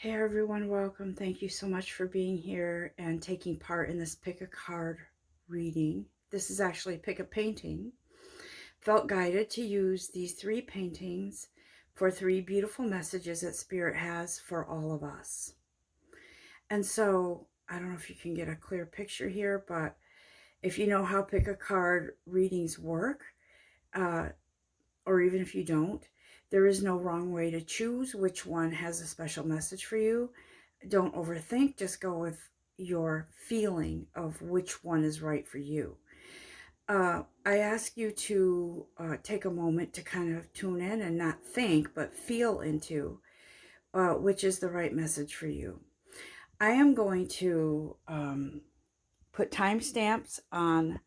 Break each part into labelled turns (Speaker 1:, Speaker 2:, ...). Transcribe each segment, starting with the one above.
Speaker 1: Hey everyone, welcome. Thank you so much for being here and taking part in this pick a card reading. This is actually pick a painting. Felt guided to use these three paintings for three beautiful messages that Spirit has for all of us. And so, I don't know if you can get a clear picture here, but if you know how pick a card readings work, or even if you don't, there is no wrong way to choose which one has a special message for you. Don't overthink, just go with your feeling of which one is right for you. I ask you to take a moment to kind of tune in and not think, but feel into which is the right message for you. I am going to put timestamps on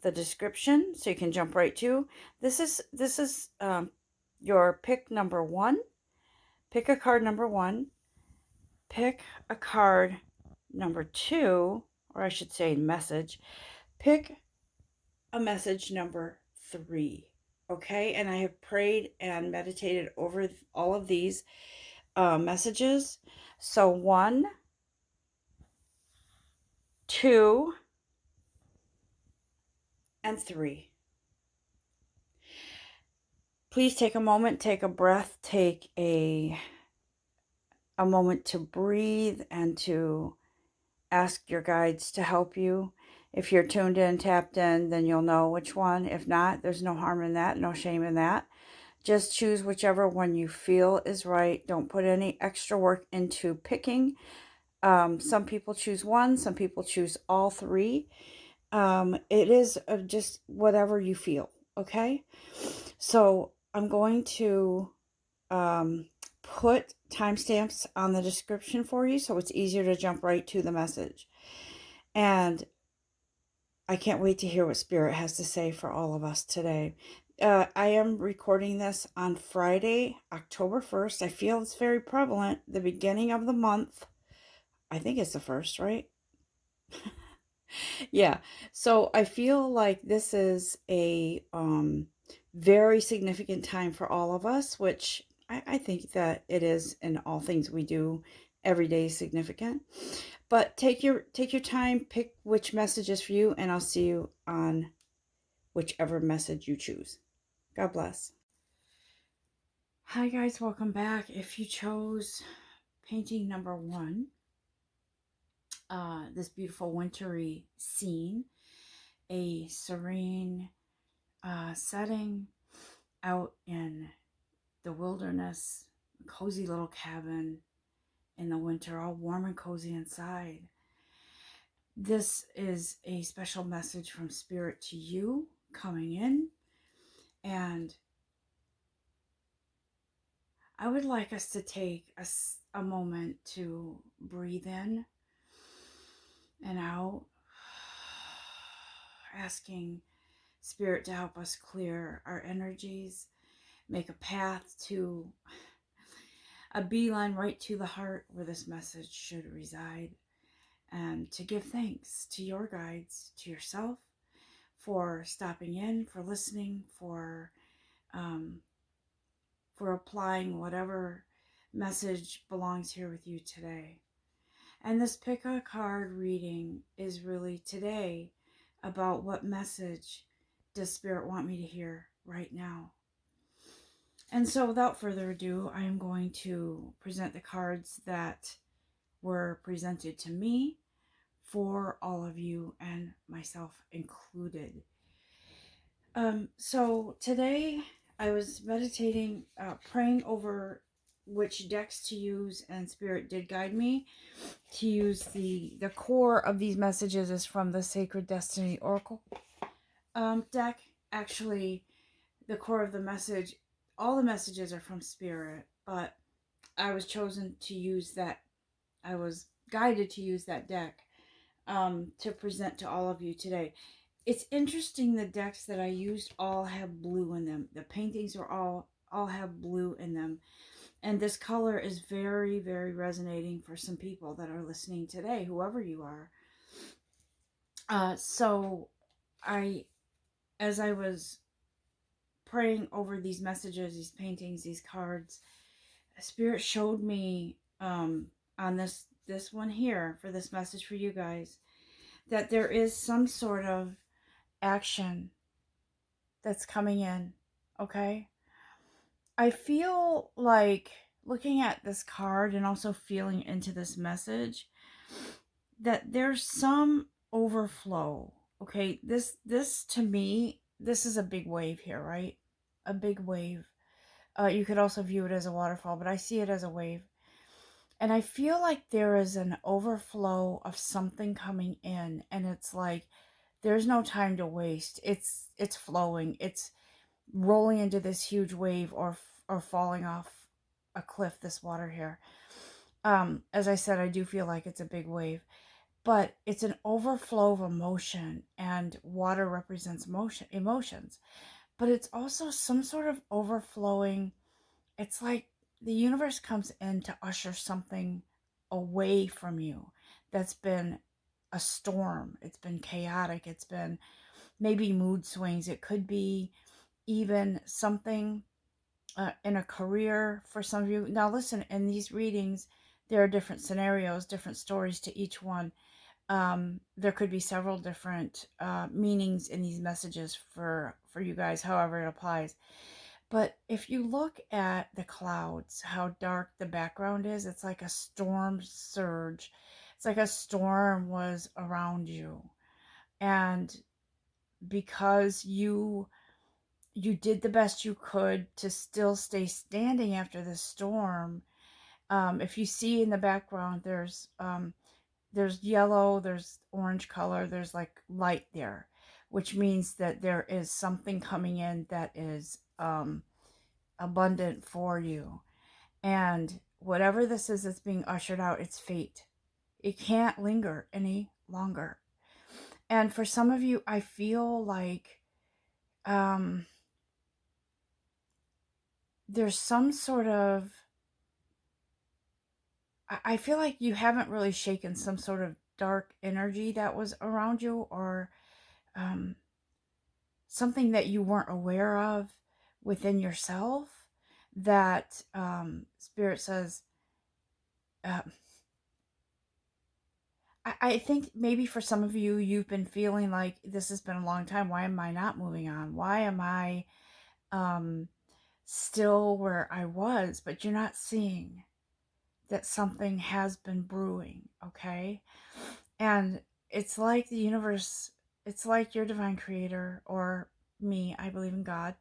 Speaker 1: the description so you can jump right to. This is your pick number one. Pick a card number one. Pick a card number two, or I should say message. Pick a message number three. Okay, and I have prayed and meditated over all of these messages. So 1, 2, and 3. Please take a moment, take a breath, take a moment to breathe and to ask your guides to help you. If you're tuned in, tapped in, then you'll know which one. If not, there's no harm in that, no shame in that. Just choose whichever one you feel is right. Don't put any extra work into picking. Some people choose one, some people choose all three. It is just whatever you feel, okay? So I'm going to put timestamps on the description for you so it's easier to jump right to the message. And I can't wait to hear what Spirit has to say for all of us today. I am recording this on Friday, October 1st. I feel it's very prevalent, the beginning of the month. I think it's the 1st, right? Yeah. So I feel like this is a very significant time for all of us, which I think that it is in all things we do. Every day is significant. But take your time, pick which message is for you, and I'll see you on whichever message you choose. God bless. Hi guys, welcome back. If you chose painting number 1, this beautiful wintry scene, a serene setting out in the wilderness, cozy little cabin in the winter, all warm and cozy inside. This is a special message from Spirit to you coming in, and I would like us to take a moment to breathe in and out, asking Spirit to help us clear our energies, make a path to a beeline right to the heart where this message should reside, and to give thanks to your guides, to yourself, for stopping in, for listening, for applying whatever message belongs here with you today. And this pick a card reading is really today about what message does Spirit want me to hear right now. And so without further ado, I am going to present the cards that were presented to me for all of you and myself included. So today I was meditating, praying over which decks to use, and Spirit did guide me to use the core of these messages is from the Sacred Destiny Oracle deck. Actually, the core of the message, all the messages are from Spirit, but I was chosen to use that. I was guided to use that deck to present to all of you today. It's interesting, the decks that I used all have blue in them. The paintings are all have blue in them. And this color is very, very resonating for some people that are listening today, whoever you are. So as I was praying over these messages, these paintings, these cards, Spirit showed me um, on this one here for this message for you guys, that there is some sort of action that's coming in. Okay, I feel like looking at this card and also feeling into this message that there's some overflow. Okay, this to me, this is a big wave here, right? A big wave. You could also view it as a waterfall, but I see it as a wave. And I feel like there is an overflow of something coming in, and it's like there's no time to waste. It's flowing. It's rolling into this huge wave, or falling off a cliff, this water here. As I said, I do feel like it's a big wave, but it's an overflow of emotion, and water represents emotions, but it's also some sort of overflowing. It's like the universe comes in to usher something away from you that's been a storm. It's been chaotic. It's been maybe mood swings. It could be even something in a career for some of you. Now, listen, in these readings, there are different scenarios, different stories to each one. There could be several different meanings in these messages for you guys, however it applies. But if you look at the clouds, how dark the background is, it's like a storm surge. It's like a storm was around you. And because you did the best you could to still stay standing after the storm, if you see in the background, there's yellow, there's orange color, there's like light there, which means that there is something coming in that is abundant for you. And whatever this is that's being ushered out, it's fate. It can't linger any longer. And for some of you, I feel like there's some sort of, I feel like you haven't really shaken some sort of dark energy that was around you, or um, something that you weren't aware of within yourself, that Spirit says, uh, I think maybe for some of you, you've been feeling like this has been a long time. Why am I not moving on? Why am I um, still where I was? But you're not seeing that something has been brewing, okay? And it's like the universe, it's like your divine creator, or me, I believe in God.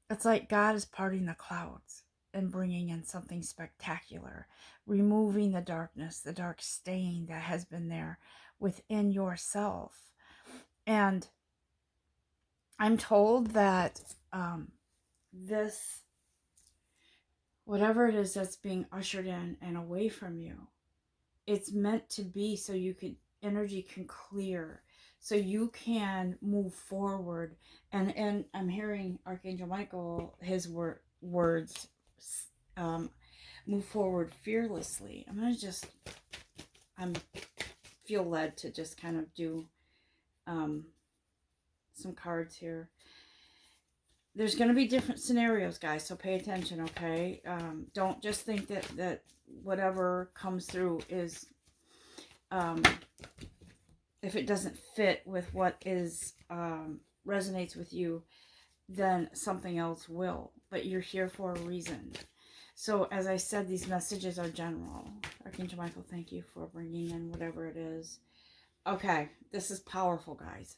Speaker 1: It's like God is parting the clouds and bringing in something spectacular, removing the darkness, the dark stain that has been there within yourself. And I'm told that this, whatever it is that's being ushered in and away from you, it's meant to be so you could, energy can clear, so you can move forward. And I'm hearing Archangel Michael, his words, um, move forward fearlessly. I'm feel led to just kind of do some cards here. There's going to be different scenarios, guys, so pay attention, okay? Don't just think that whatever comes through is, if it doesn't fit with what is resonates with you, then something else will. But you're here for a reason. So as I said, these messages are general. Archangel Michael, thank you for bringing in whatever it is. Okay, this is powerful, guys.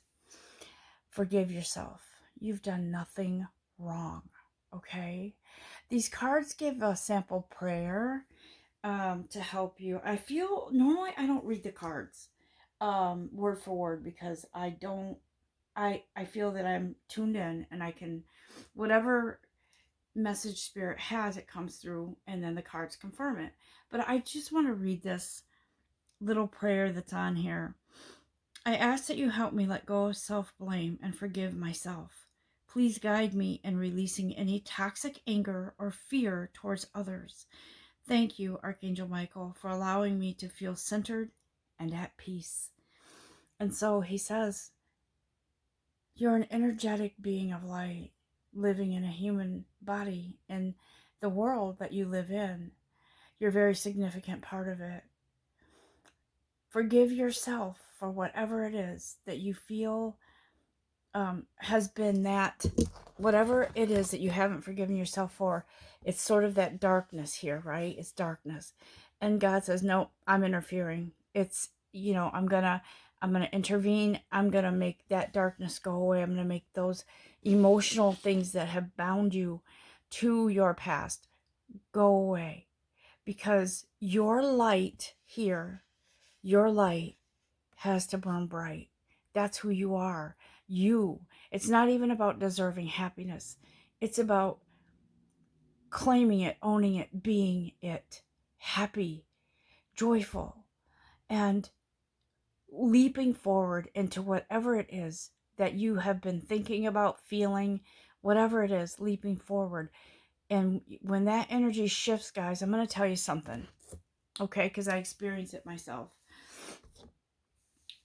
Speaker 1: Forgive yourself. You've done nothing wrong, okay? These cards give a sample prayer to help you. I feel, normally I don't read the cards word for word, because I feel that I'm tuned in, and I can, whatever message Spirit has, it comes through, and then the cards confirm it. But I just want to read this little prayer that's on here. I ask that you help me let go of self-blame and forgive myself. Please guide me in releasing any toxic anger or fear towards others. Thank you, Archangel Michael, for allowing me to feel centered and at peace. And so he says, you're an energetic being of light, living in a human body in the world that you live in. You're a very significant part of it. Forgive yourself for whatever it is that you feel has been that, whatever it is that you haven't forgiven yourself for. It's sort of that darkness here, right? It's darkness. And God says, no, I'm interfering. It's, I'm gonna intervene. I'm gonna make that darkness go away. I'm gonna make those emotional things that have bound you to your past go away. Because your light here, your light has to burn bright. That's who you are. You. It's not even about deserving happiness. It's about claiming it, owning it, being it, happy, joyful, and leaping forward into whatever it is that you have been thinking about, feeling, whatever it is, leaping forward. And when that energy shifts, guys, I'm going to tell you something, okay? Because I experienced it myself.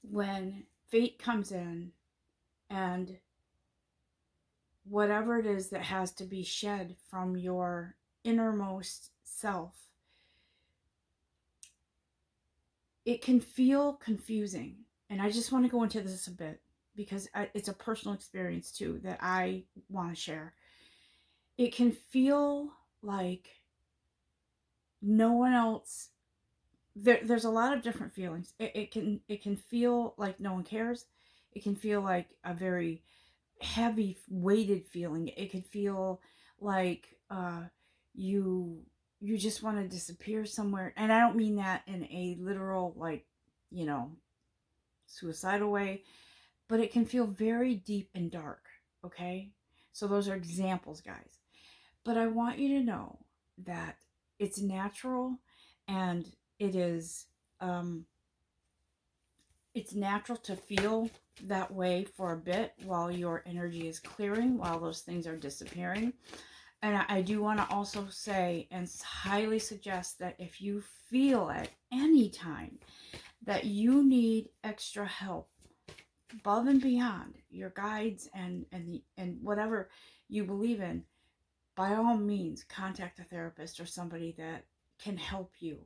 Speaker 1: When fate comes in and whatever it is that has to be shed from your innermost self, it can feel confusing. And I just want to go into this a bit because it's a personal experience too that I want to share. It can feel like no one else, there's a lot of different feelings. It can feel like no one cares. It can feel like a very heavy weighted feeling. It could feel like you you just want to disappear somewhere, and I don't mean that in a literal, like, you know suicidal way, but it can feel very deep and dark. Okay, so those are examples, guys, but I want you to know that it's natural, and it is it's natural to feel that way for a bit while your energy is clearing, while those things are disappearing. And I do want to also say and highly suggest that if you feel at any time that you need extra help above and beyond your guides and whatever you believe in, by all means contact a therapist or somebody that can help you.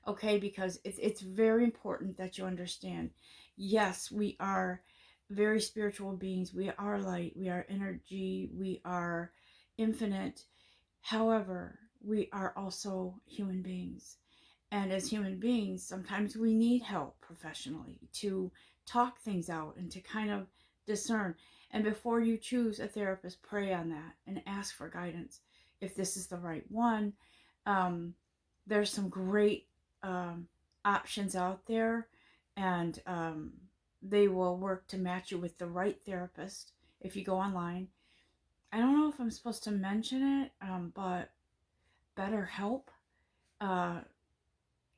Speaker 1: Okay, because it's very important that you understand, yes, we are very spiritual beings, we are light, we are energy, we are infinite. However, we are also human beings, and as human beings sometimes we need help professionally to talk things out and to kind of discern. And before you choose a therapist, pray on that and ask for guidance if this is the right one. There's some great options out there, and they will work to match you with the right therapist if you go online. I don't know if I'm supposed to mention it, but BetterHelp uh,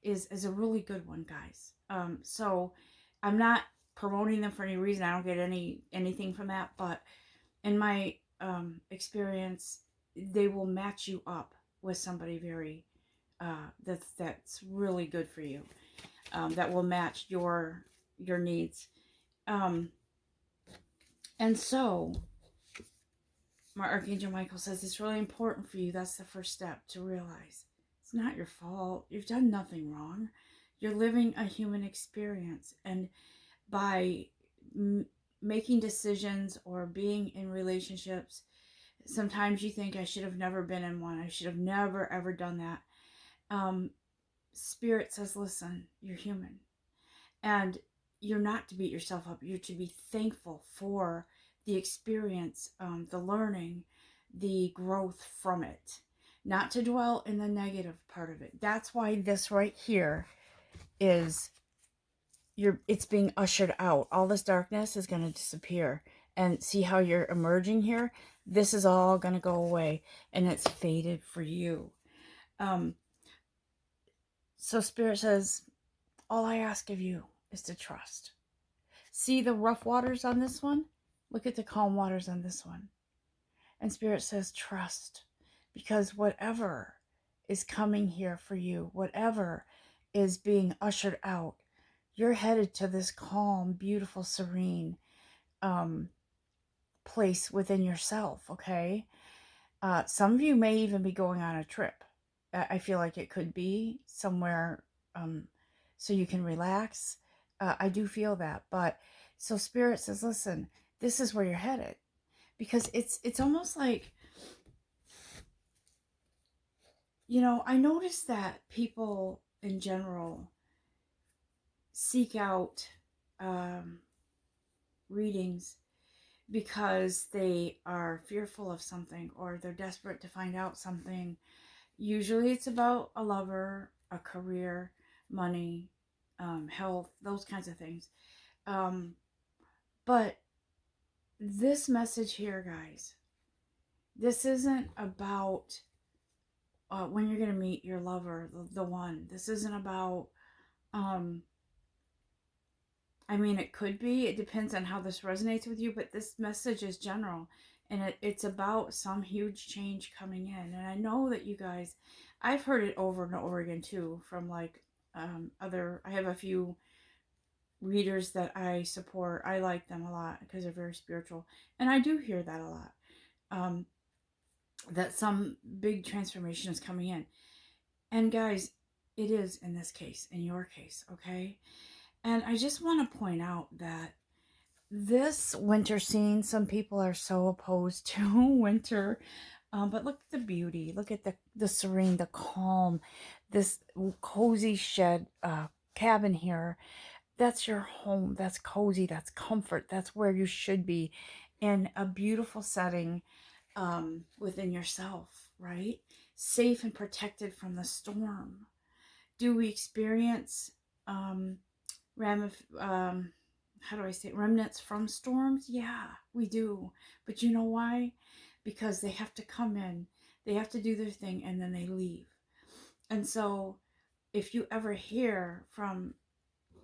Speaker 1: is a really good one, guys. So I'm not promoting them for any reason. I don't get anything from that, but in my experience, they will match you up with somebody very that's really good for you. That will match your needs. Um, and so my Archangel Michael says it's really important for you. That's the first step, to realize it's not your fault. You've done nothing wrong. You're living a human experience. And by making decisions or being in relationships, sometimes you think, I should have never been in one. I should have never, ever done that. Spirit says, listen, you're human. And you're not to beat yourself up. You're to be thankful for the experience, the learning, the growth from it. Not to dwell in the negative part of it. That's why this right here is it's being ushered out. All this darkness is going to disappear. And see how you're emerging here? This is all going to go away, and it's fated for you. So Spirit says, all I ask of you is to trust. See the rough waters on this one? Look at the calm waters on this one. And Spirit says, trust. Because whatever is coming here for you, whatever is being ushered out, you're headed to this calm, beautiful, serene place within yourself, okay? Some of you may even be going on a trip. I feel like it could be somewhere, um, so you can relax. I do feel that, but so Spirit says, listen, this is where you're headed, because it's almost like, I noticed that people in general seek out um, readings because they are fearful of something, or they're desperate to find out something. Usually it's about a lover, a career, money, health, those kinds of things. Um, but this message here, guys, this isn't about when you're going to meet your lover, the one. This isn't about, um, I mean, it could be. It depends on how this resonates with you, but this message is general. And it's about some huge change coming in. And I know that you guys, I've heard it over and over again too, from like I have a few readers that I support. I like them a lot because they're very spiritual. And I do hear that a lot. Um, that some big transformation is coming in. And guys, it is in this case, in your case, okay? And I just want to point out that this winter scene, some people are so opposed to winter, but look at the beauty, look at the serene, the calm, this cozy shed cabin here. That's your home. That's cozy. That's comfort. That's where you should be, in a beautiful setting, within yourself, right? Safe and protected from the storm. Do we experience um, how do I say it? Remnants from storms? Yeah, we do. But you know why? Because they have to come in, they have to do their thing, and then they leave. And so if you ever hear from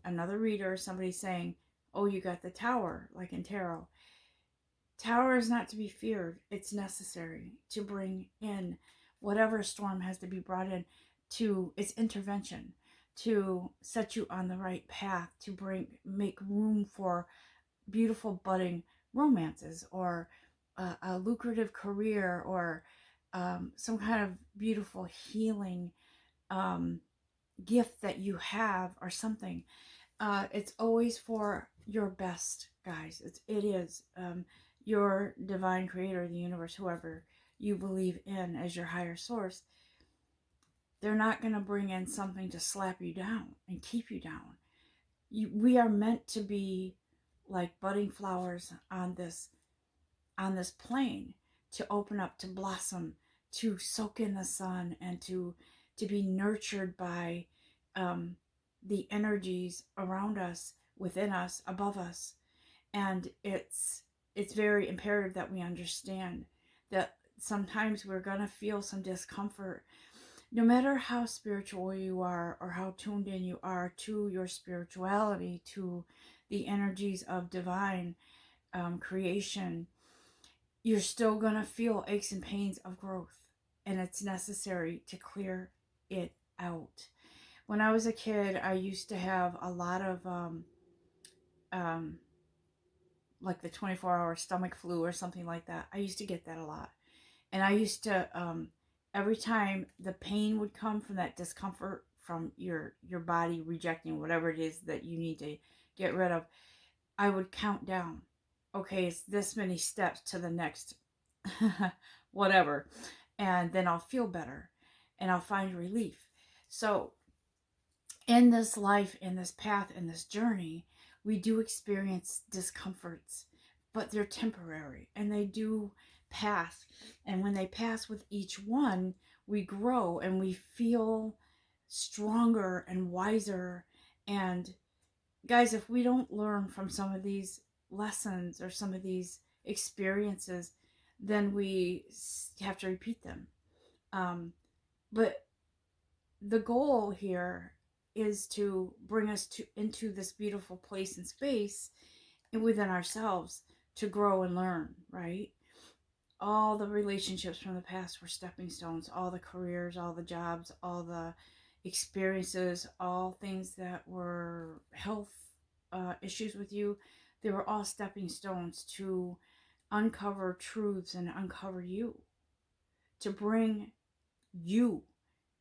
Speaker 1: another reader or somebody saying, oh, you got the tower, like in tarot, tower is not to be feared. It's necessary to bring in whatever storm has to be brought in, to its intervention, to set you on the right path, to make room for beautiful budding romances, or a lucrative career, or some kind of beautiful healing um, gift that you have, or something. It's always for your best, guys. It is. Your divine creator, the universe, whoever you believe in as your higher source, they're not going to bring in something to slap you down and keep you down. We are meant to be like budding flowers on this plane, to open up, to blossom, to soak in the sun, and to be nurtured by um, the energies around us, within us, above us. And it's very imperative that we understand that sometimes we're going to feel some discomfort, no matter how spiritual you are, or how tuned in you are to your spirituality, to the energies of divine creation. You're still going to feel aches and pains of growth, and it's necessary to clear it out. When I was a kid, I used to have a lot of um, like the 24-hour stomach flu or something like that. I used to get that a lot. And I used to, every time the pain would come from that discomfort, from your body rejecting whatever it is that you need to get rid of, I would count down. Okay, it's this many steps to the next whatever. And then I'll feel better and I'll find relief. So in this life, in this path, in this journey, we do experience discomforts, but they're temporary and they do pass. And when they pass with each one, we grow and we feel stronger and wiser. And guys, if we don't learn from some of these lessons or some of these experiences, then we have to repeat them. But the goal here is to bring us into this beautiful place and space, and within ourselves, to grow and learn, right? All the relationships from the past were stepping stones, all the careers, all the jobs, all the experiences, all things that were health issues with you, they were all stepping stones to uncover truths and uncover you, to bring you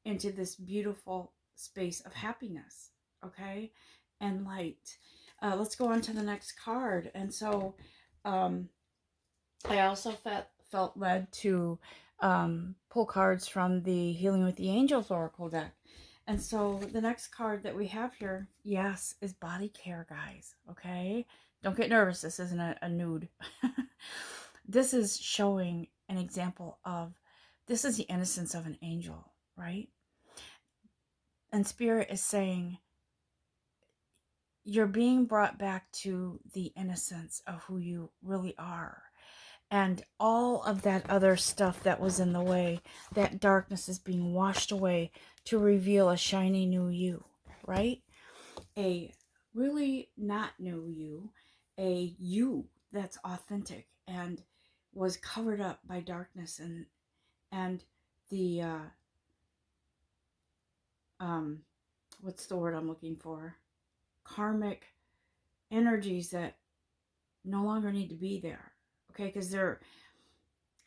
Speaker 1: into this beautiful space of happiness, okay, and light. Let's go on to the next card. And so I also felt led to pull cards from the Healing with the Angels Oracle deck. And so the next card that we have here, yes, is body care, guys. Okay? Don't get nervous. This isn't a nude. This is showing an example of, this is the innocence of an angel, right? And Spirit is saying, you're being brought back to the innocence of who you really are. And all of that other stuff that was in the way, that darkness is being washed away to reveal a shiny new you, right? A really not new you, a you that's authentic and was covered up by darkness and the what's the word I'm looking for? Karmic energies that no longer need to be there. Okay, because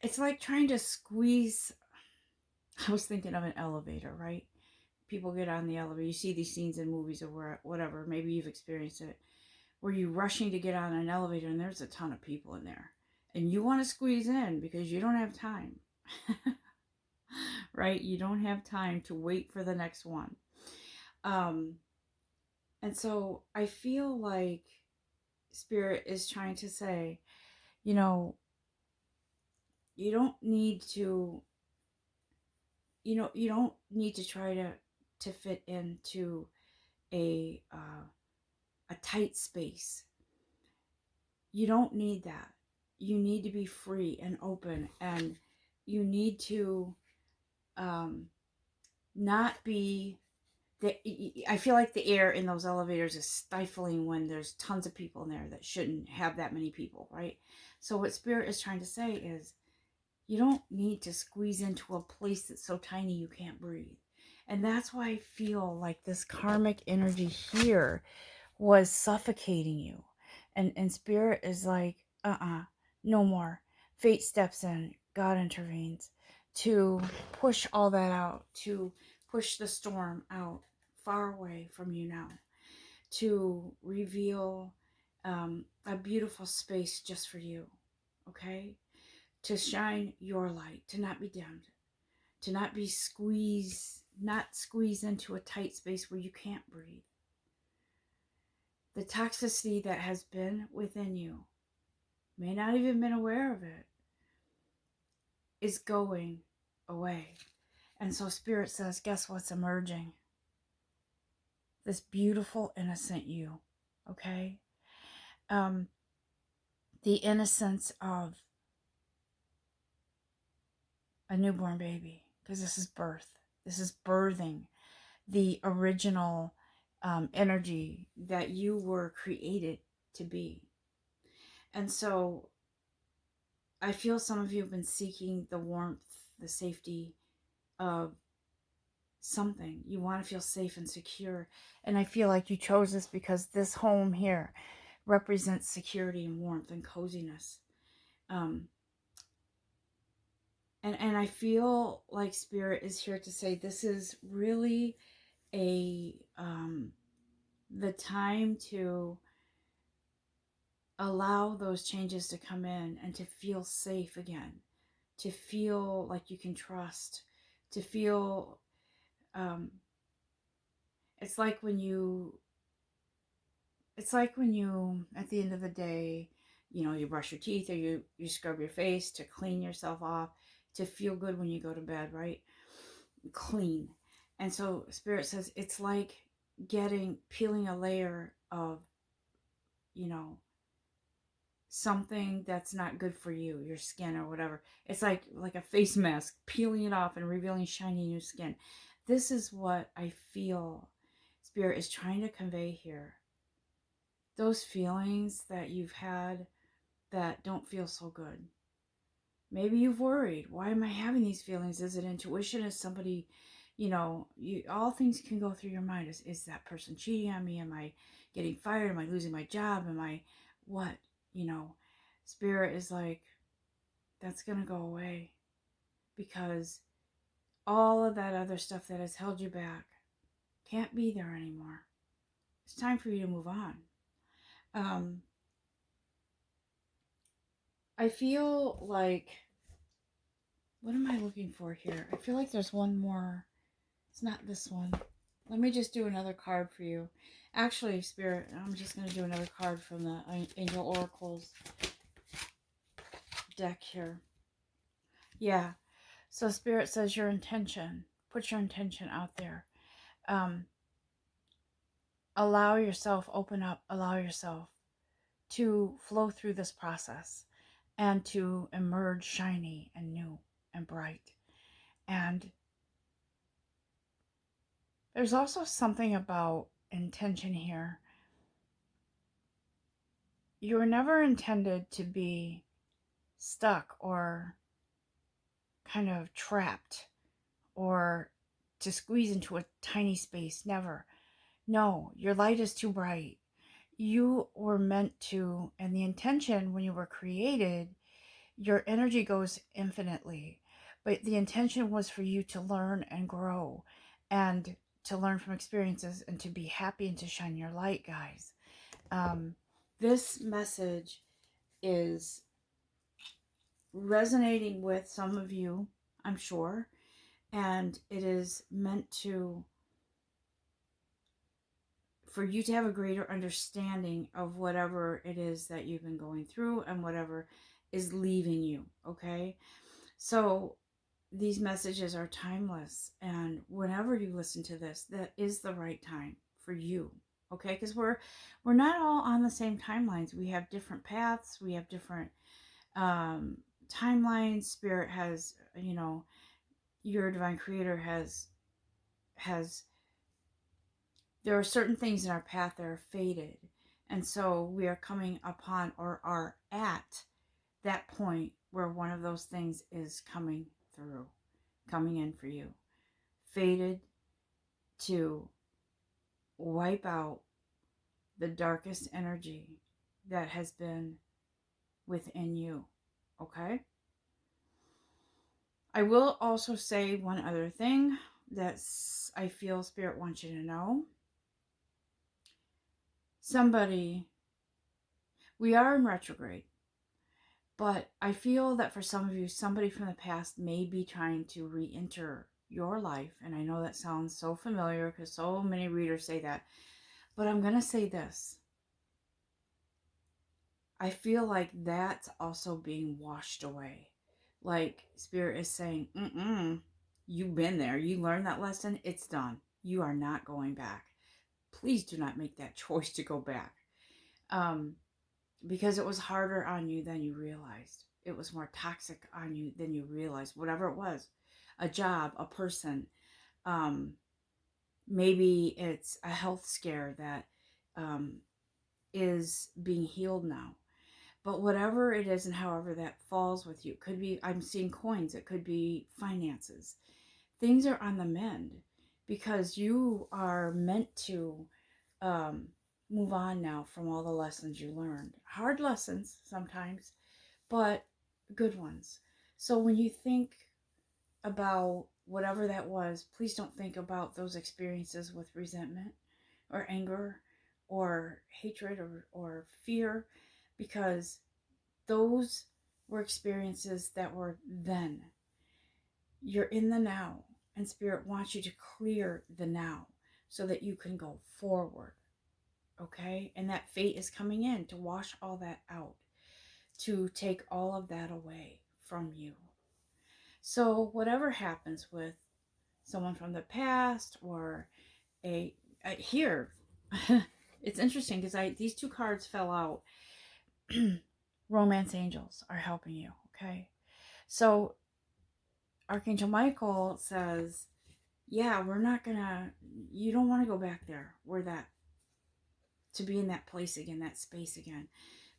Speaker 1: it's like trying to squeeze. I was thinking of an elevator, right? People get on the elevator. You see these scenes in movies or whatever. Maybe you've experienced it, where you're rushing to get on an elevator and there's a ton of people in there, and you want to squeeze in because you don't have time, right? You don't have time to wait for the next one. And so I feel like Spirit is trying to say, you know, you don't need to, you don't need to try to fit into a tight space. You don't need that. You need to be free and open, and you need to not be I feel like the air in those elevators is stifling when there's tons of people in there that shouldn't have that many people, right? So what Spirit is trying to say is, you don't need to squeeze into a place that's so tiny you can't breathe. And that's why I feel like this karmic energy here was suffocating you. And Spirit is like, no more. Fate steps in, God intervenes to push all that out, to push the storm out far away from you now, to reveal a beautiful space just for you, okay? To shine your light, to not be dimmed, to not be squeezed, not squeeze into a tight space where you can't breathe. The toxicity that has been within you, may not even been aware of it, is going away. And so Spirit says, guess what's emerging? This beautiful, innocent you, okay? The innocence of a newborn baby, because this is birth. This is birthing the original energy that you were created to be. And so I feel some of you have been seeking the warmth, the safety of something. You want to feel safe and secure. And I feel like you chose this because this home here represents security and warmth and coziness. And I feel like Spirit is here to say this is really a the time to allow those changes to come in and to feel safe again, to feel like you can trust, to feel it's like when you at the end of the day, you brush your teeth or you scrub your face to clean yourself off, to feel good when you go to bed, right? Clean. And so Spirit says it's like peeling a layer of something that's not good for you, your skin or whatever. It's like a face mask, peeling it off and revealing shiny new skin. This is what I feel Spirit is trying to convey here. Those feelings that you've had that don't feel so good. Maybe you've worried, why am I having these feelings? Is it intuition? Is somebody, all things can go through your mind. Is that person cheating on me? Am I getting fired? Am I losing my job? Am I what? Spirit is like, that's going to go away, because all of that other stuff that has held you back can't be there anymore. It's time for you to move on. I feel like, what am I looking for here? I feel like there's one more. It's not this one. Let me just do another card for you. Actually, Spirit, I'm just going to do another card from the Angel Oracles deck here. Yeah. So Spirit says your intention. Put your intention out there. Allow yourself, open up, allow yourself to flow through this process and to emerge shiny and new and bright. And there's also something about intention here. You were never intended to be stuck or kind of trapped or to squeeze into a tiny space. Never. No, your light is too bright. You were meant to, and the intention when you were created, your energy goes infinitely. But the intention was for you to learn and grow and to learn from experiences and to be happy and to shine your light, guys. This message is resonating with some of you, I'm sure, and it is meant to, for you to have a greater understanding of whatever it is that you've been going through and whatever is leaving you, okay? So these messages are timeless, and whenever you listen to this, that is the right time for you, okay? Because we're not all on the same timelines. We have different paths. We have different timelines. Spirit has, you know, your divine creator has there are certain things in our path that are fated, and so we are coming upon or are at that point where one of those things is coming through, coming in for you, fated to wipe out the darkest energy that has been within you, okay? I will also say one other thing that I feel Spirit wants you to know. We are in retrograde, but I feel that for some of you, somebody from the past may be trying to re-enter your life. And I know that sounds so familiar because so many readers say that. But I'm going to say this. I feel like that's also being washed away. Like Spirit is saying, you've been there. You learned that lesson. It's done. You are not going back. Please do not make that choice to go back. Because it was harder on you than you realized. It was more toxic on you than you realized. Whatever it was, a job, a person, maybe it's a health scare that is being healed now. But whatever it is and however that falls with you, it could be, I'm seeing coins, it could be finances. Things are on the mend because you are meant to move on now from all the lessons you learned. Hard lessons sometimes, but good ones. So when you think about whatever that was, please don't think about those experiences with resentment or anger or hatred or fear, because those were experiences that were then. You're in the now, and Spirit wants you to clear the now so that you can go forward. Okay? And that fate is coming in to wash all that out, to take all of that away from you. So whatever happens with someone from the past or here, it's interesting because these two cards fell out. Romance angels are helping you, okay? So Archangel Michael says, yeah, you don't want to go back there to be in that place again, that space again.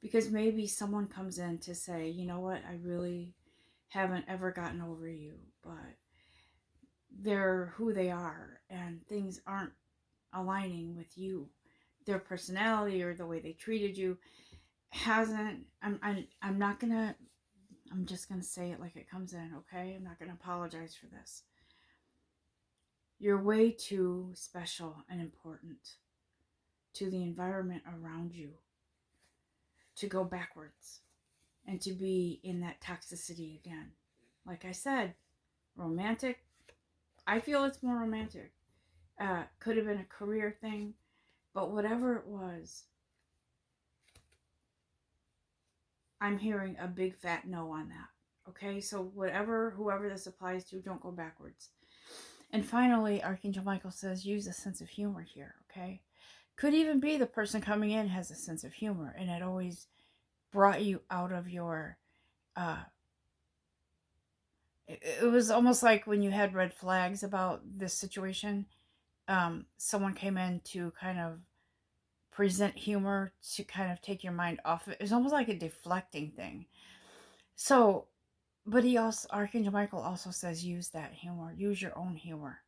Speaker 1: Because maybe someone comes in to say, you know what, I really haven't ever gotten over you, but they're who they are and things aren't aligning with you. Their personality or the way they treated you hasn't, I'm just gonna say it like it comes in, okay? I'm not gonna apologize for this. You're way too special and important to the environment around you to go backwards and to be in that toxicity again. Like I said, romantic, I feel it's more romantic. Could have been a career thing, but whatever it was, I'm hearing a big fat no on that. Okay, so whoever this applies to, don't go backwards. And finally, Archangel Michael says, use a sense of humor here, okay? Could even be the person coming in has a sense of humor, and it always brought you out of your, it was almost like when you had red flags about this situation, someone came in to kind of present humor to kind of take your mind off it. It's almost like a deflecting thing. So, but Archangel Michael also says, use that humor, use your own humor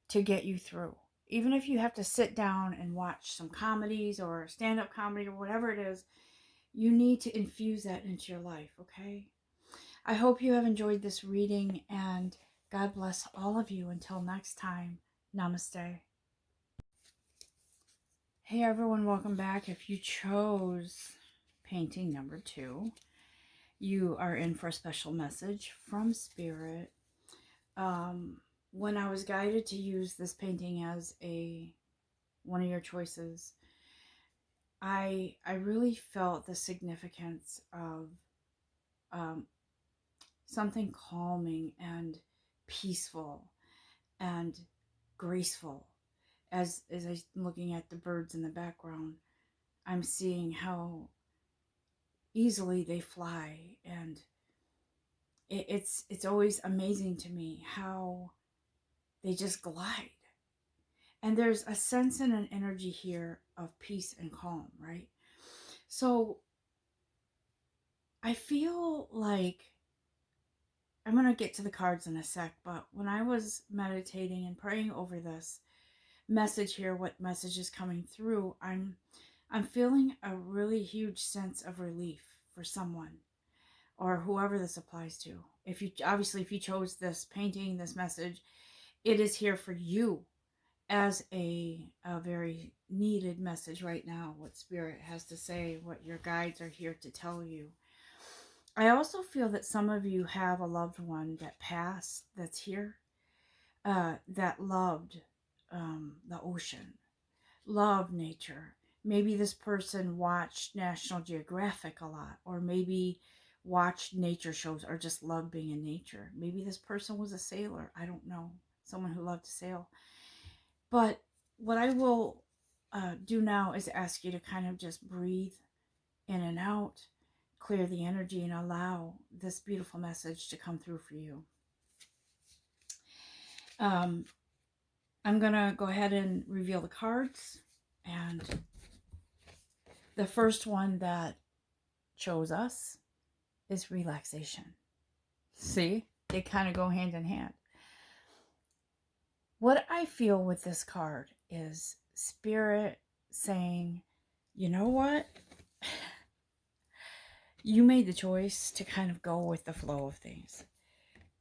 Speaker 1: to get you through. Even if you have to sit down and watch some comedies or stand-up comedy or whatever it is, you need to infuse that into your life, okay? I hope you have enjoyed this reading, and God bless all of you. Until next time, namaste. Hey everyone, welcome back. If you chose painting number 2, you are in for a special message from Spirit. When I was guided to use this painting as one of your choices, I really felt the significance of something calming and peaceful and graceful. As I'm looking at the birds in the background, I'm seeing how easily they fly, and it's always amazing to me how they just glide. And there's a sense and an energy here of peace and calm, right? So I feel like I'm going to get to the cards in a sec, but when I was meditating and praying over this message here, what message is coming through, I'm feeling a really huge sense of relief for someone or whoever this applies to. If you chose this painting, this message, it is here for you as a very needed message right now, what Spirit has to say, what your guides are here to tell you. I also feel that some of you have a loved one that passed that's here, that loved the ocean, loved nature. Maybe this person watched National Geographic a lot, or maybe watched nature shows, or just loved being in nature. Maybe this person was a sailor. I don't know. Someone who loved to sail. But what I will do now is ask you to kind of just breathe in and out, clear the energy, and allow this beautiful message to come through for you. I'm going to go ahead and reveal the cards. And the first one that chose us is relaxation. See, they kind of go hand in hand. What I feel with this card is Spirit saying, you know what? You made the choice to kind of go with the flow of things.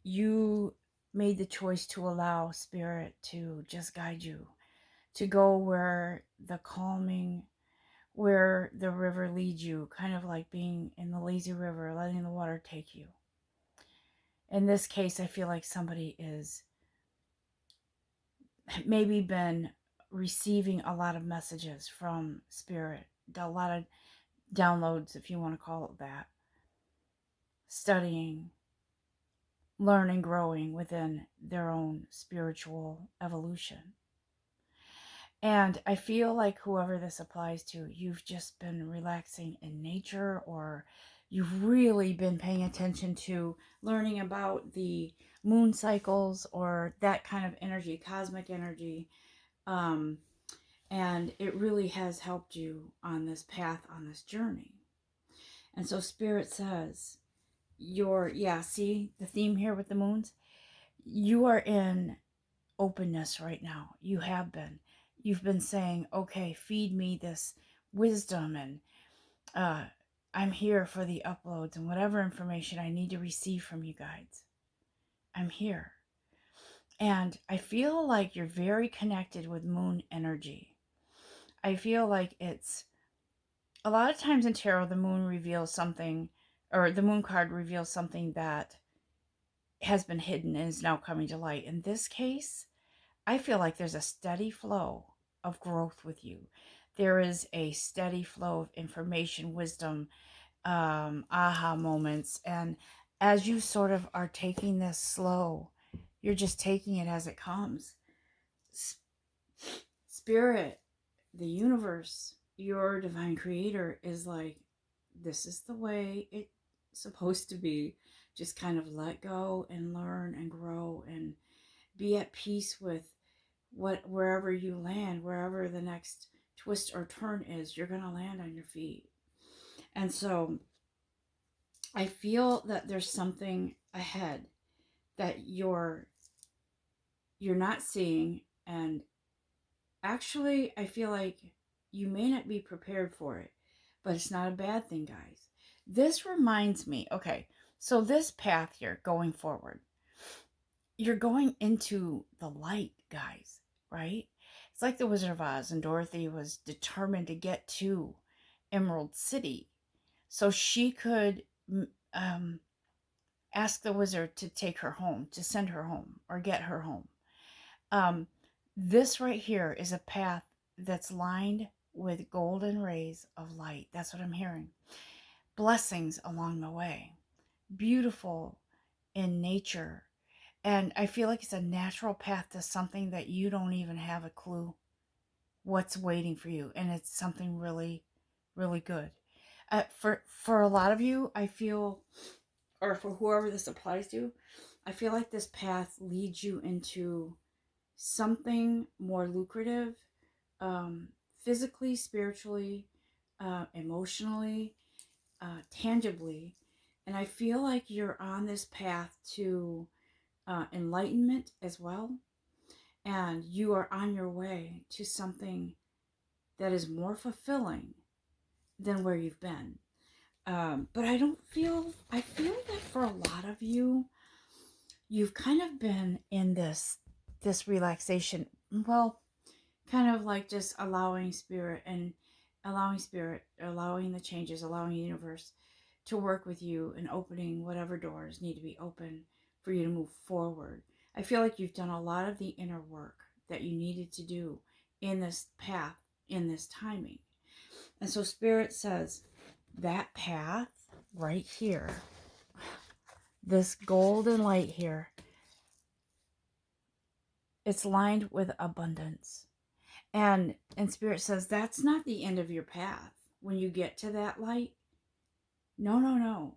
Speaker 1: You made the choice to allow Spirit to just guide you, to go where the calming, where the river leads you, kind of like being in the lazy river, letting the water take you. In this case, I feel like somebody is maybe been receiving a lot of messages from Spirit, a lot of downloads, if you want to call it that, studying, learning, growing within their own spiritual evolution. And I feel like whoever this applies to, you've just been relaxing in nature, or you've really been paying attention to learning about the moon cycles or that kind of energy, cosmic energy. And it really has helped you on this path, on this journey. And so Spirit says, see the theme here with the moons? You are in openness right now. You have been. You've been saying, okay, feed me this wisdom, and I'm here for the uploads and whatever information I need to receive from you guys. I'm here. And I feel like you're very connected with moon energy. I feel like it's a lot of times in tarot, the moon reveals something, or the moon card reveals something that has been hidden and is now coming to light. In this case, I feel like there's a steady flow of growth with you. There is a steady flow of information, wisdom, aha moments. And as you sort of are taking this slow, you're just taking it as it comes. Spirit, the universe, your divine creator is like, this is the way it's supposed to be. Just kind of let go and learn and grow and be at peace with wherever you land, wherever the next twist or turn is, you're going to land on your feet. And so I feel that there's something ahead that you're not seeing, and actually I feel like you may not be prepared for it, but it's not a bad thing, guys. This reminds me, okay, so this path here going forward, you're going into the light, guys, right? It's like the Wizard of Oz, and Dorothy was determined to get to Emerald City so she could ask the wizard to take her home, to send her home, or get her home. Um, this right here is a path that's lined with golden rays of light. That's what I'm hearing. Blessings along the way. Beautiful in nature. And I feel like it's a natural path to something that you don't even have a clue what's waiting for you. And it's something really, really good. For a lot of you, I feel, or for whoever this applies to, I feel like this path leads you into something more lucrative, um, physically, spiritually, emotionally, tangibly. And I feel like you're on this path to enlightenment as well. And you are on your way to something that is more fulfilling than where you've been. But I feel that for a lot of you, you've kind of been in this relaxation. Well, kind of like just allowing the changes, allowing the universe to work with you and opening whatever doors need to be open for you to move forward. I feel like you've done a lot of the inner work that you needed to do in this path, in this timing. And so Spirit says that path right here, this golden light here, it's lined with abundance. And Spirit says that's not the end of your path. When you get to that light, no, no, no.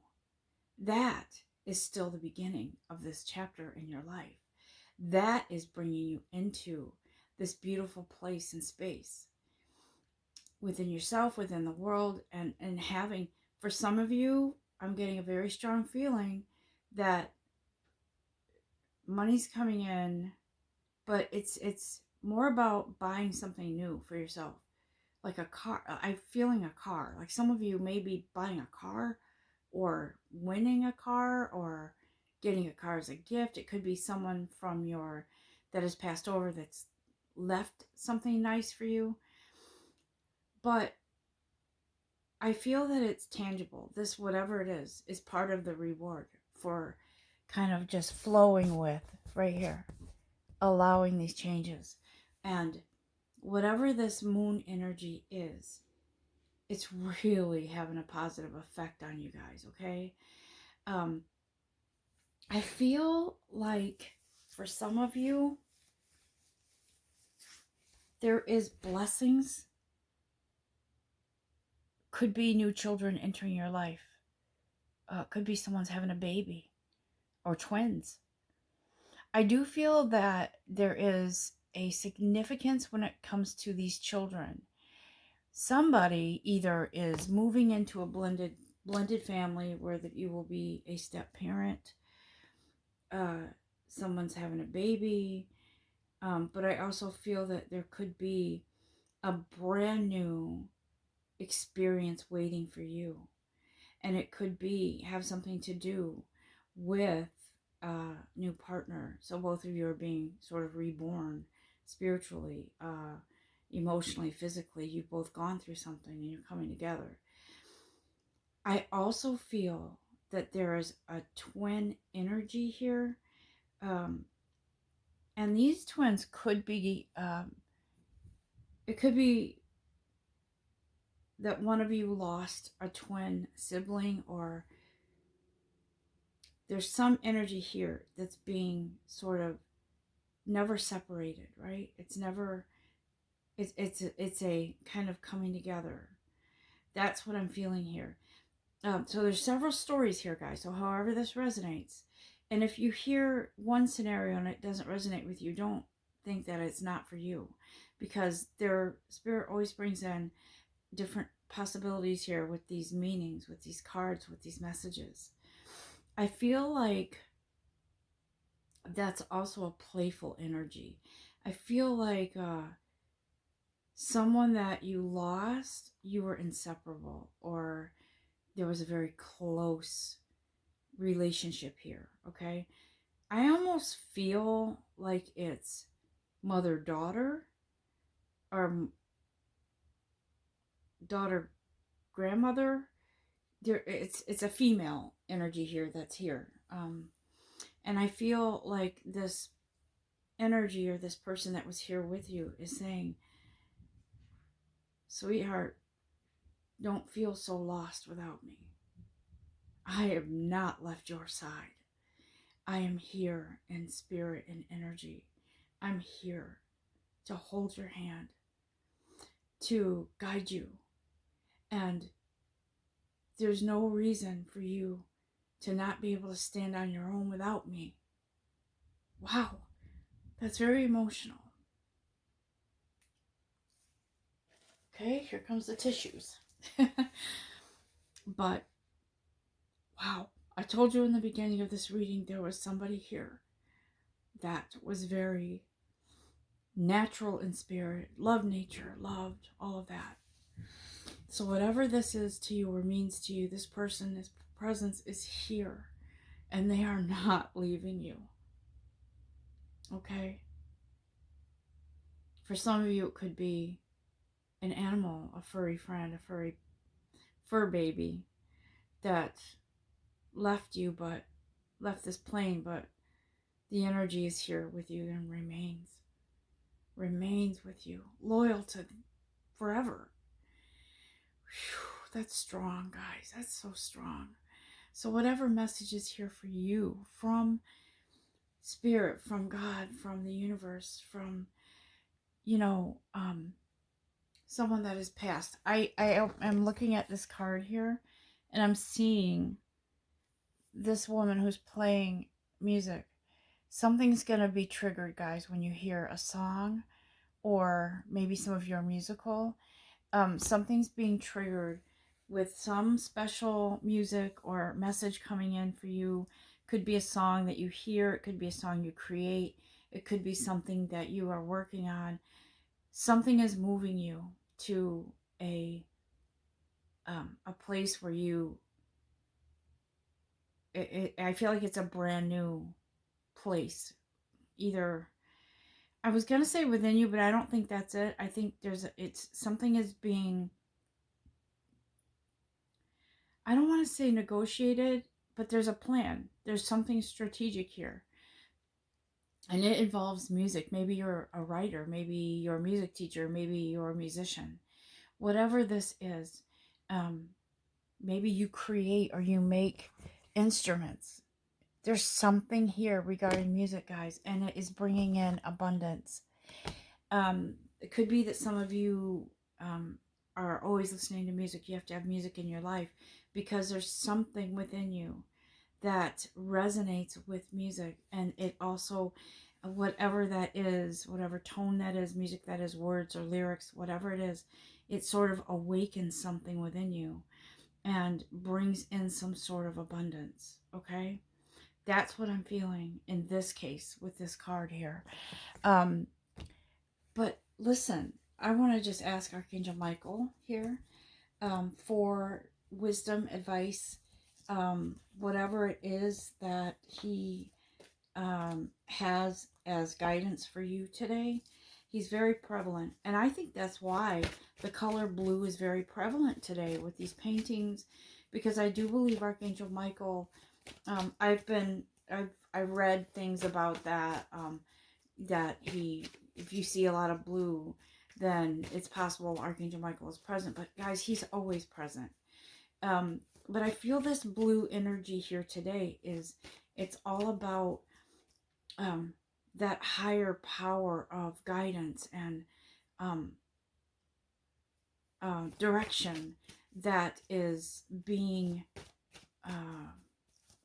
Speaker 1: That is still the beginning of this chapter in your life. That is bringing you into this beautiful place and space within yourself, within the world, and having, for some of you, I'm getting a very strong feeling that money's coming in, but it's more about buying something new for yourself, like a car. I'm feeling a car. Like some of you may be buying a car or winning a car or getting a car as a gift. It could be someone from your that has passed over that's left something nice for you. But I feel that it's tangible. This, whatever it is part of the reward for kind of just flowing with right here, allowing these changes. And whatever this moon energy is, it's really having a positive effect on you guys, okay? I feel like for some of you, there is blessings. Could be new children entering your life. Could be someone's having a baby or twins. I do feel that there is a significance when it comes to these children. Somebody either is moving into a blended family where that you will be a step parent. Someone's having a baby. But I also feel that there could be a brand new experience waiting for you. And it could be have something to do with new partner. So both of you are being sort of reborn spiritually, emotionally, physically. You've both gone through something and you're coming together. I also feel that there is a twin energy here. And these twins could be, it could be that one of you lost a twin sibling, or there's some energy here that's being sort of never separated, right? It's never, it's a kind of coming together. That's what I'm feeling here. So there's several stories here, guys. So however this resonates, and if you hear one scenario and it doesn't resonate with you, don't think that it's not for you, because their spirit always brings in different possibilities here with these meanings, with these cards, with these messages. I feel like that's also a playful energy. I feel like someone that you lost, you were inseparable, or there was a very close relationship here, okay? I almost feel like it's mother-daughter or daughter-grandmother. It's a female energy here that's here. And I feel like this energy, or this person that was here with you, is saying, sweetheart, don't feel so lost without me. I have not left your side. I am here in spirit and energy. I'm here to hold your hand, to guide you. And there's no reason for you to not be able to stand on your own without me. Wow, that's very emotional. Okay, here comes the tissues. But, wow, I told you in the beginning of this reading, there was somebody here that was very natural in spirit, loved nature, loved all of that. So whatever this is to you or means to you, this person, this presence is here, and they are not leaving you. Okay? For some of you, it could be an animal, a furry friend, a furry fur baby that left you, but left this plane, but the energy is here with you and remains with you, loyal to forever. Whew, that's strong, guys. That's so strong. So whatever message is here for you from spirit, from God, from the universe, from, someone that has passed. I am looking at this card here, and I'm seeing this woman who's playing music. Something's going to be triggered, guys, when you hear a song, or maybe some of your musical. Something's being triggered with some special music or message coming in for you. Could be a song that you hear. It could be a song you create. It could be something that you are working on. Something is moving you to a place where I feel like it's a brand new place. Either, I was gonna say within you, but I don't think that's it. I think it's something is being, I don't want to say negotiated, but there's a plan. There's something strategic here. And it involves music. Maybe you're a writer, maybe you're a music teacher, maybe you're a musician. Whatever this is, maybe you create or you make instruments. There's something here regarding music, guys, and it is bringing in abundance. It could be that some of you are always listening to music. You have to have music in your life because there's something within you that resonates with music. And it also, whatever that is, whatever tone that is, music that is, words or lyrics, whatever it is, it sort of awakens something within you and brings in some sort of abundance. Okay? That's what I'm feeling in this case with this card here. But listen, I want to just ask Archangel Michael here for wisdom, advice, whatever it is that he has as guidance for you today. He's very prevalent. And I think that's why the color blue is very prevalent today with these paintings, because I do believe Archangel Michael, I've read things about that, that if you see a lot of blue, then it's possible Archangel Michael is present. But guys, he's always present. But I feel this blue energy here today it's all about that higher power of guidance and um, direction that is being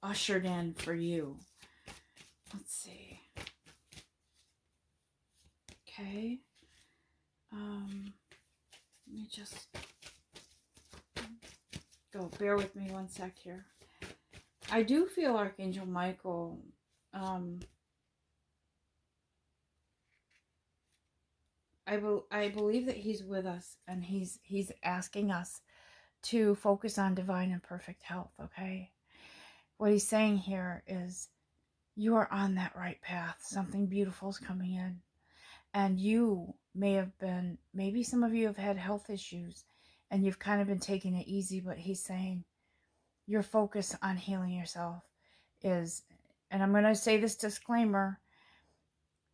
Speaker 1: ushered in for you. Let's see. Okay. Let me just go. Bear with me one sec here. I do feel Archangel Michael. I believe that he's with us, and he's asking us to focus on divine and perfect health. Okay. What he's saying here is you are on that right path. Something beautiful is coming in. And you may have been, maybe some of you have had health issues and you've kind of been taking it easy, but he's saying your focus on healing yourself is, and I'm going to say this disclaimer,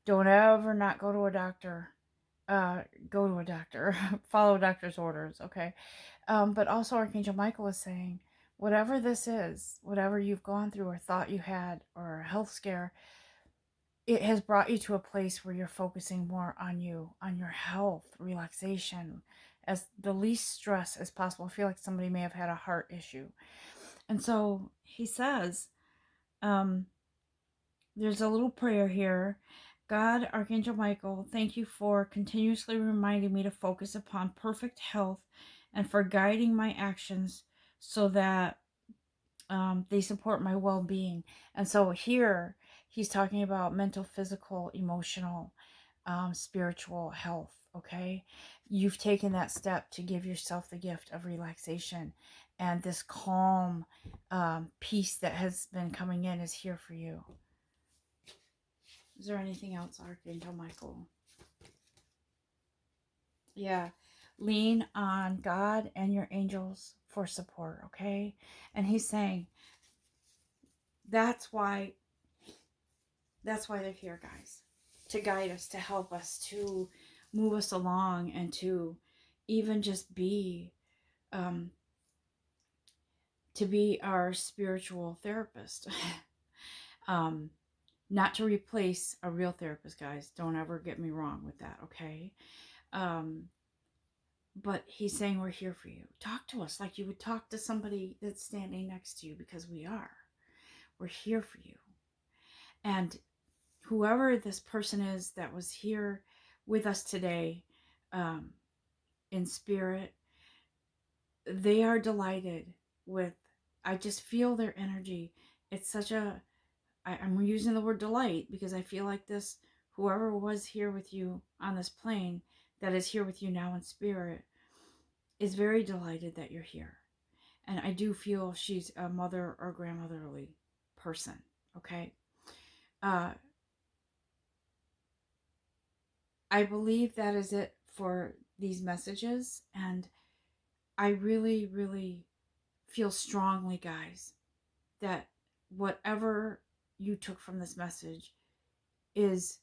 Speaker 1: don't ever not go to a doctor. Go to a doctor. Follow a doctor's orders, okay? But also Archangel Michael is saying, whatever this is, whatever you've gone through or thought you had, or a health scare, it has brought you to a place where you're focusing more on you, on your health, relaxation, as the least stress as possible. I feel like somebody may have had a heart issue. And so he says, there's a little prayer here. God, Archangel Michael, thank you for continuously reminding me to focus upon perfect health and for guiding my actions so that they support my well-being. And so here he's talking about mental, physical, emotional, spiritual health. Okay, you've taken that step to give yourself the gift of relaxation, and this calm peace that has been coming in is here for you. Is there anything else, Archangel Michael? Yeah, lean on God and your angels for support. Okay, and he's saying that's why they're here, guys, to guide us, to help us, to move us along, and to even just be our spiritual therapist. Not to replace a real therapist, guys. Don't ever get me wrong with that, okay? But he's saying we're here for you. Talk to us like you would talk to somebody that's standing next to you, because we are. We're here for you. And whoever this person is that was here with us today, in spirit, they are delighted with, I just feel their energy. It's such a, I'm using the word delight because I feel like this, whoever was here with you on this plane, that is here with you now in spirit, is very delighted that you're here. And I do feel she's a mother or grandmotherly person, okay? I believe that is it for these messages, and I really, really feel strongly, guys, that whatever you took from this message is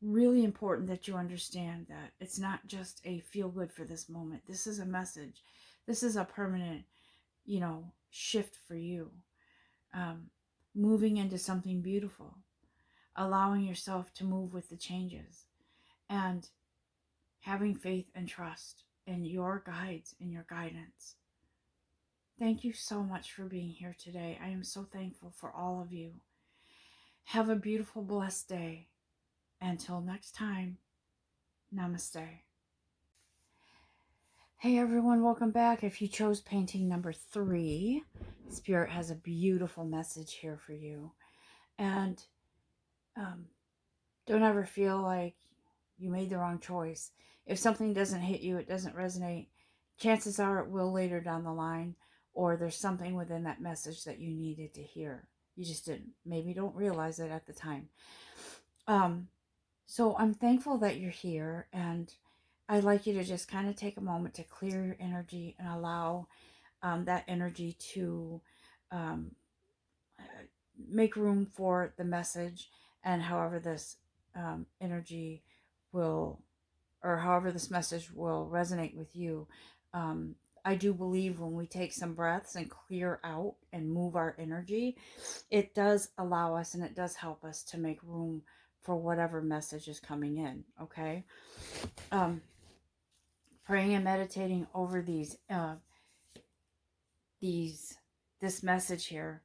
Speaker 1: really important, that you understand that it's not just a feel good for this moment. This is a message. This is a permanent, shift for you. Moving into something beautiful, allowing yourself to move with the changes, and having faith and trust in your guides and your guidance. Thank you so much for being here today. I am so thankful for all of you. Have a beautiful, blessed day. Until next time, namaste. Hey everyone, welcome back. If you chose painting number 3, Spirit has a beautiful message here for you. And don't ever feel like you made the wrong choice. If something doesn't hit you, it doesn't resonate, chances are it will later down the line, or there's something within that message that you needed to hear. You just didn't. Maybe don't realize it at the time. Um, so I'm thankful that you're here, and I'd like you to just kind of take a moment to clear your energy and allow that energy to um, make room for the message, and however this energy will, or however this message will resonate with you. Um, I do believe when we take some breaths and clear out and move our energy, it does allow us and it does help us to make room for whatever message is coming in. Okay. Um, Praying and meditating over this message here,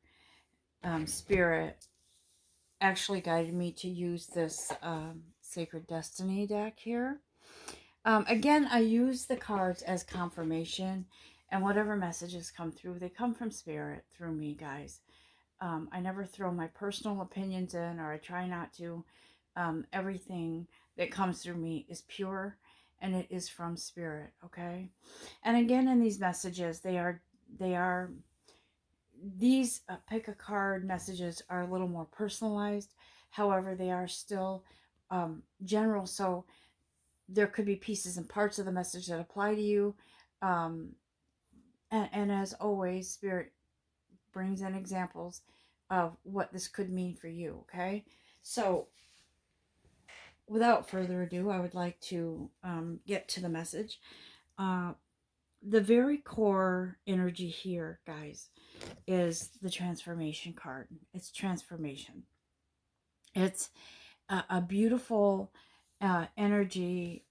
Speaker 1: Spirit actually guided me to use this Sacred Destiny deck here. Again, I use the cards as confirmation, and whatever messages come through, they come from Spirit through me, guys. I never throw my personal opinions in, or I try not to. Everything that comes through me is pure, and it is from Spirit, okay? And again, in these messages, these pick a card messages are a little more personalized. However, they are still general. So there could be pieces and parts of the message that apply to you. Um, and as always, Spirit brings in examples of what this could mean for you. Okay. So without further ado, I would like to get to the message. The very core energy here, guys, is the transformation card. It's transformation. It's a beautiful energy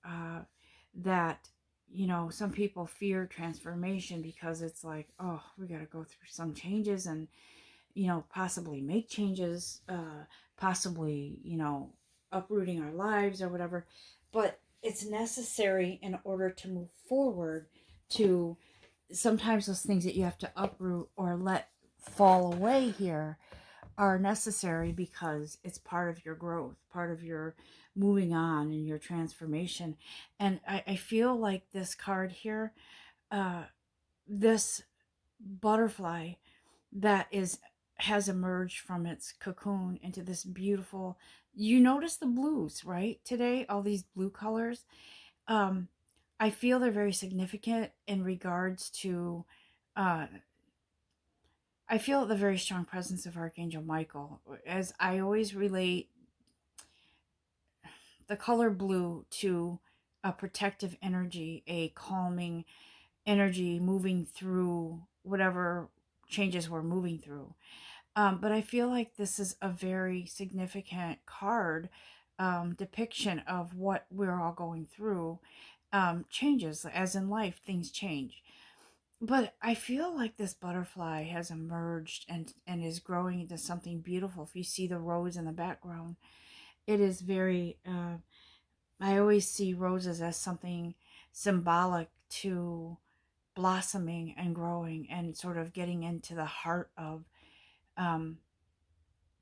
Speaker 1: that, you know, some people fear transformation because it's like, oh, we got to go through some changes and, you know, possibly make changes, possibly, you know, uprooting our lives or whatever. But it's necessary in order to move forward. To sometimes those things that you have to uproot or let fall away here are necessary because it's part of your growth, part of your moving on and your transformation. And I feel like this card here, this butterfly that has emerged from its cocoon into this beautiful, you notice the blues, right? Today, all these blue colors. Um, I feel they're very significant in regards to uh, I feel the very strong presence of Archangel Michael, as I always relate the color blue to a protective energy, a calming energy moving through whatever changes we're moving through. But I feel like this is a very significant card depiction of what we're all going through. Changes, as in life, things change. But I feel like this butterfly has emerged and is growing into something beautiful. If you see the rose in the background, it is very, I always see roses as something symbolic to blossoming and growing and sort of getting into the heart of um,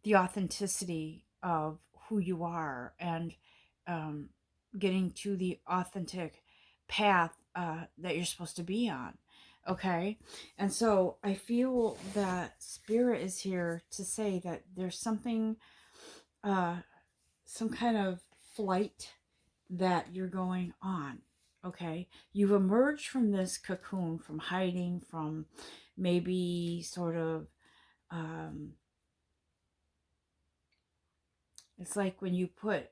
Speaker 1: the authenticity of who you are, and um, getting to the authentic path that you're supposed to be on. Okay. And so I feel that Spirit is here to say that there's something, uh, some kind of flight that you're going on. Okay. You've emerged from this cocoon, from hiding, from maybe sort of, um, it's like when you put,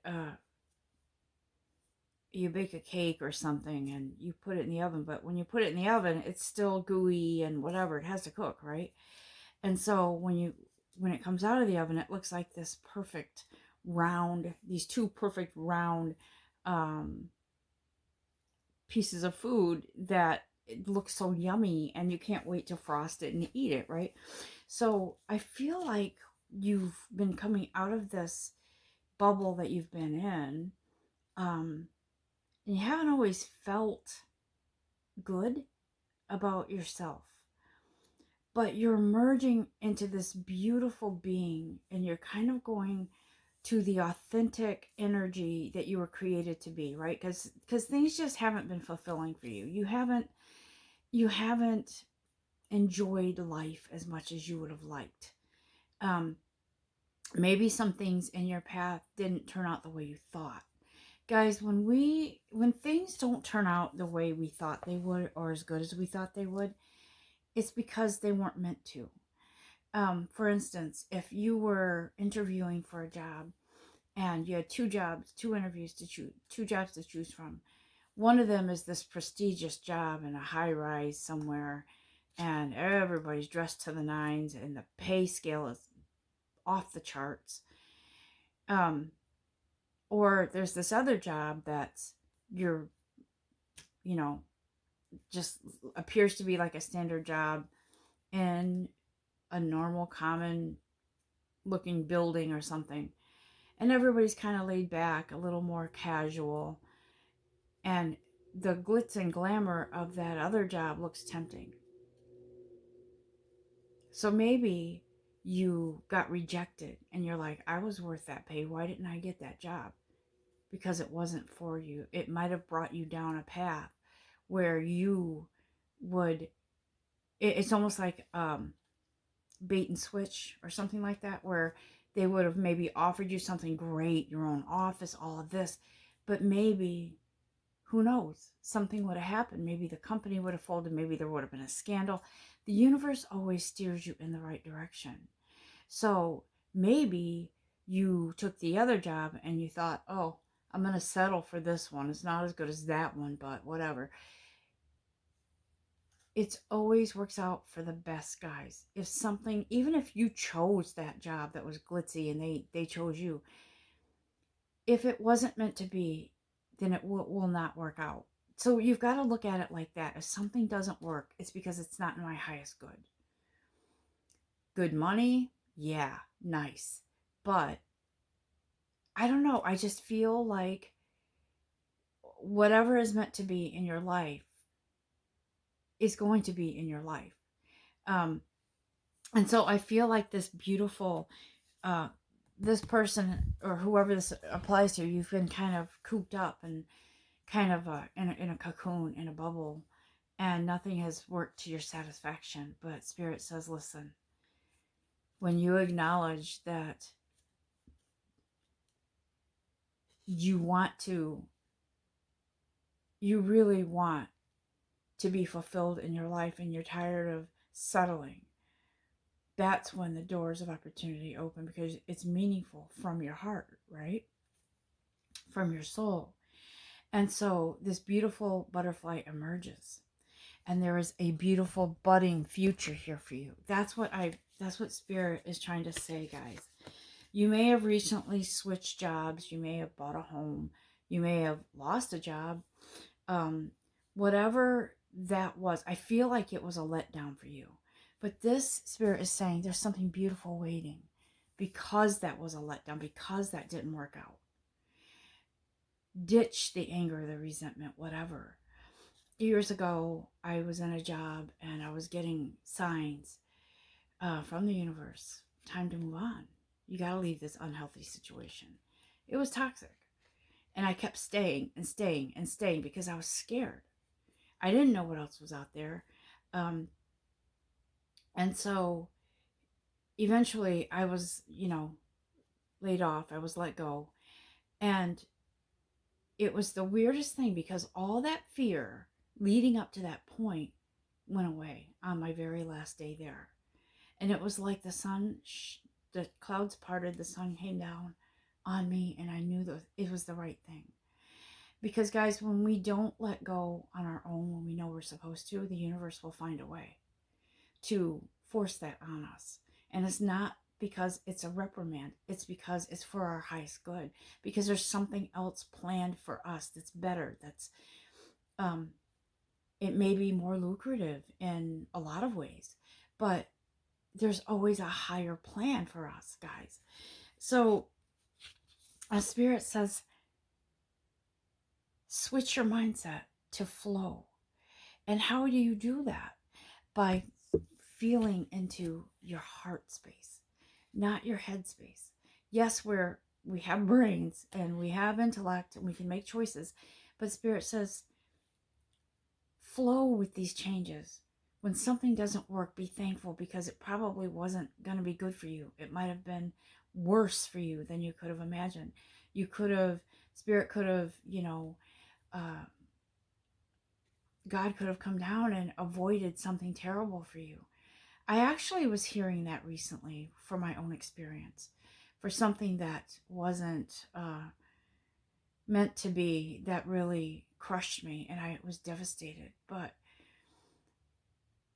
Speaker 1: you bake a cake or something and you put it in the oven, but when you put it in the oven, it's still gooey and whatever, it has to cook, right? And so when it comes out of the oven, it looks like this perfect round, these two perfect round um, pieces of food that it looks so yummy, and you can't wait to frost it and eat it, right? So I feel like you've been coming out of this bubble that you've been in, and you haven't always felt good about yourself, but you're merging into this beautiful being, and you're kind of going to the authentic energy that you were created to be, right? Because things just haven't been fulfilling for you. You haven't enjoyed life as much as you would have liked. Maybe some things in your path didn't turn out the way you thought. Guys, when things don't turn out the way we thought they would, or as good as we thought they would, it's because they weren't meant to. For instance, if you were interviewing for a job and you had two interviews to choose, two jobs to choose from. One of them is this prestigious job in a high rise somewhere, and everybody's dressed to the nines, and the pay scale is off the charts. Or there's this other job that's you're, you know, just appears to be like a standard job in a normal, common looking building or something. And everybody's kind of laid back, a little more casual. And the glitz and glamour of that other job looks tempting. So maybe you got rejected and you're like, I was worth that pay. Why didn't I get that job? Because it wasn't for you. It might have brought you down a path where you would, it's almost like bait and switch or something like that, where they would have maybe offered you something great, your own office, all of this, but maybe, who knows, something would have happened. Maybe the company would have folded. Maybe there would have been a scandal. The universe always steers you in the right direction. So maybe you took the other job and you thought, oh, I'm going to settle for this one. It's not as good as that one, but whatever. It always works out for the best, guys. If something, even if you chose that job that was glitzy and they chose you, if it wasn't meant to be, then it will not work out. So you've got to look at it like that. If something doesn't work, it's because it's not in my highest good. Good money, yeah, nice. But I don't know. I just feel like whatever is meant to be in your life is going to be in your life. And so I feel like this beautiful, this person or whoever this applies to, you've been kind of cooped up and kind of in a cocoon, in a bubble, and nothing has worked to your satisfaction. But Spirit says, listen, when you acknowledge that you really want to be fulfilled in your life and you're tired of settling, that's when the doors of opportunity open, because it's meaningful from your heart, right? From your soul. And so this beautiful butterfly emerges, and there is a beautiful budding future here for you. That's what Spirit is trying to say, guys. You may have recently switched jobs. You may have bought a home. You may have lost a job. Whatever that was, I feel like it was a letdown for you. But this Spirit is saying there's something beautiful waiting, because that was a letdown, because that didn't work out. Ditch the anger, the resentment, whatever. Years ago, I was in a job and I was getting signs from the universe. Time to move on. You got to leave this unhealthy situation. It was toxic. And I kept staying and staying and staying because I was scared. I didn't know what else was out there. And so eventually I was, laid off. I was let go. And it was the weirdest thing, because all that fear leading up to that point went away on my very last day there. And it was like the clouds parted, the sun came down on me, and I knew that it was the right thing. Because, guys, when we don't let go on our own, when we know we're supposed to, the universe will find a way to force that on us. And it's not because it's a reprimand. It's because it's for our highest good. Because there's something else planned for us that's better. That's, it may be more lucrative in a lot of ways, but there's always a higher plan for us, guys. So, a Spirit says, switch your mindset to flow. And how do you do that? By feeling into your heart space, not your head space. Yes, we have brains and we have intellect and we can make choices, but Spirit says, flow with these changes. When something doesn't work, be thankful, because it probably wasn't going to be good for you. It might have been worse for you than you could have imagined. You could have, Spirit could have, uh, God could have come down and avoided something terrible for you. I actually was hearing that recently for my own experience, for something that wasn't meant to be, that really crushed me, and I was devastated. But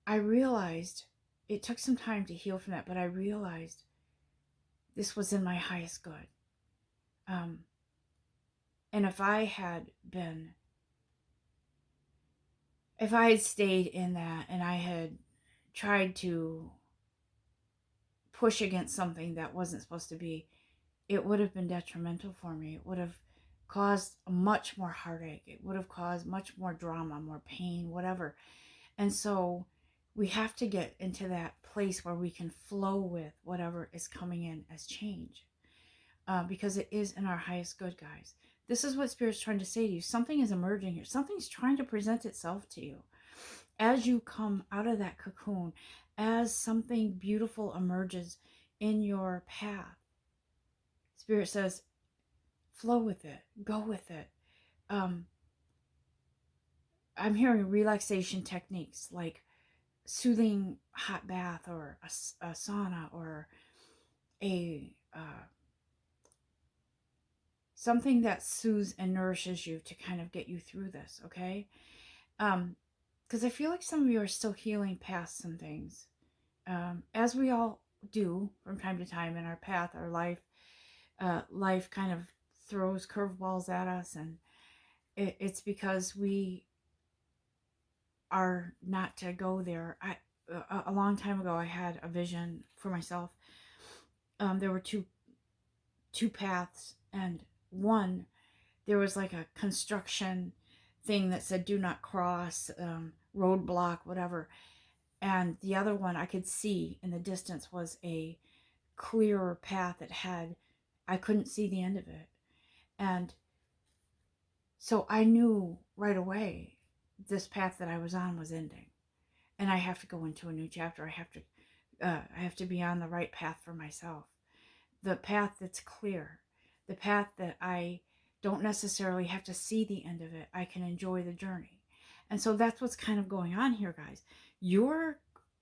Speaker 1: I realized, it took some time to heal from that, but I realized this was in my highest good. And if I had stayed in that, and I had tried to push against something that wasn't supposed to be, it would have been detrimental for me. It would have caused much more heartache. It would have caused much more drama, more pain, whatever. And so we have to get into that place where we can flow with whatever is coming in as change, because it is in our highest good, guys. This is what Spirit's trying to say to you. Something is emerging here. Something's trying to present itself to you. As you come out of that cocoon, as something beautiful emerges in your path, Spirit says, flow with it, go with it. I'm hearing relaxation techniques like soothing hot bath, or a sauna, or a something that soothes and nourishes you to kind of get you through this, okay? Because I feel like some of you are still healing past some things, as we all do from time to time in our path, our life. Life kind of throws curveballs at us, and it's because we are not to go there. A long time ago, I had a vision for myself. There were two paths, and one, there was like a construction thing that said "Do not cross," roadblock, whatever. And the other one, I could see in the distance, was a clearer path that had, I couldn't see the end of it. And so I knew right away this path that I was on was ending, and I have to go into a new chapter. I have to be on the right path for myself, the path that's clear, the path that I don't necessarily have to see the end of it. I can enjoy the journey. And so that's what's kind of going on here, guys. You're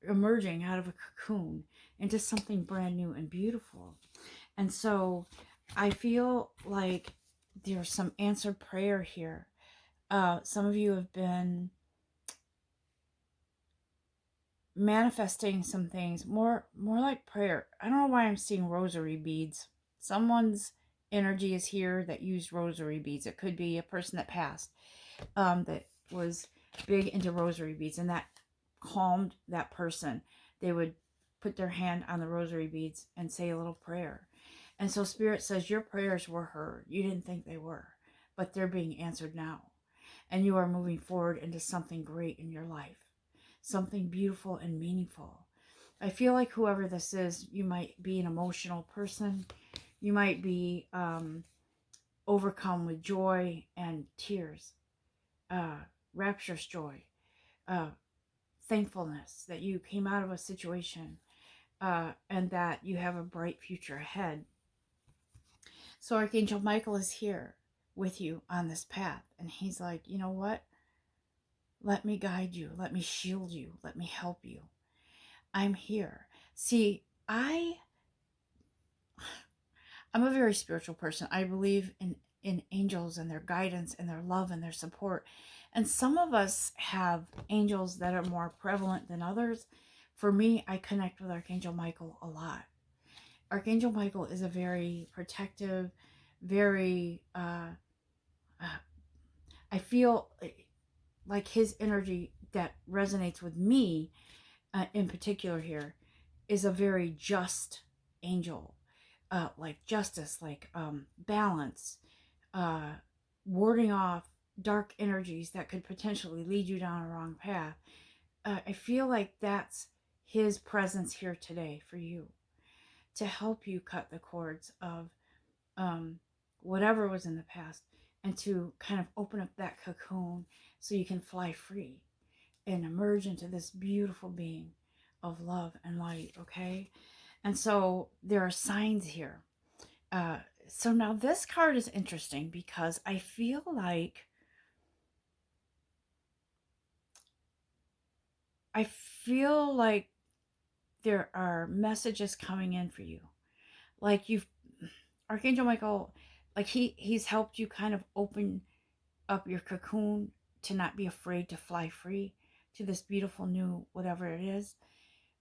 Speaker 1: emerging out of a cocoon into something brand new and beautiful. And so I feel like there's some answered prayer here. Some of you have been manifesting some things, more like prayer. I don't know why I'm seeing rosary beads. Someone's energy is here that used rosary beads. It could be a person that passed, that was big into rosary beads, and that calmed that person. They would put their hand on the rosary beads and say a little prayer. And so Spirit says your prayers were heard. You didn't think they were, but they're being answered now. And you are moving forward into something great in your life, something beautiful and meaningful. I feel like whoever this is, you might be an emotional person. You might be overcome with joy and tears, rapturous joy, thankfulness that you came out of a situation, and that you have a bright future ahead. So Archangel Michael is here with you on this path, and he's like, you know what? Let me guide you. Let me shield you. Let me help you. I'm here. See, I'm a very spiritual person. I believe in angels and their guidance and their love and their support. And some of us have angels that are more prevalent than others. For me, I connect with Archangel Michael a lot. Archangel Michael is a very protective, very, I feel like his energy that resonates with me in particular here is a very just angel, like justice, like balance, warding off dark energies that could potentially lead you down a wrong path. I feel like that's his presence here today for you, to help you cut the cords of whatever was in the past, and to kind of open up that cocoon so you can fly free. and emerge into this beautiful being of love and light, okay? And so there are signs here. Uh, so now this card is interesting because I feel like there are messages coming in for you. Like you've Archangel Michael, like he's helped you kind of open up your cocoon to not be afraid to fly free to this beautiful new whatever it is.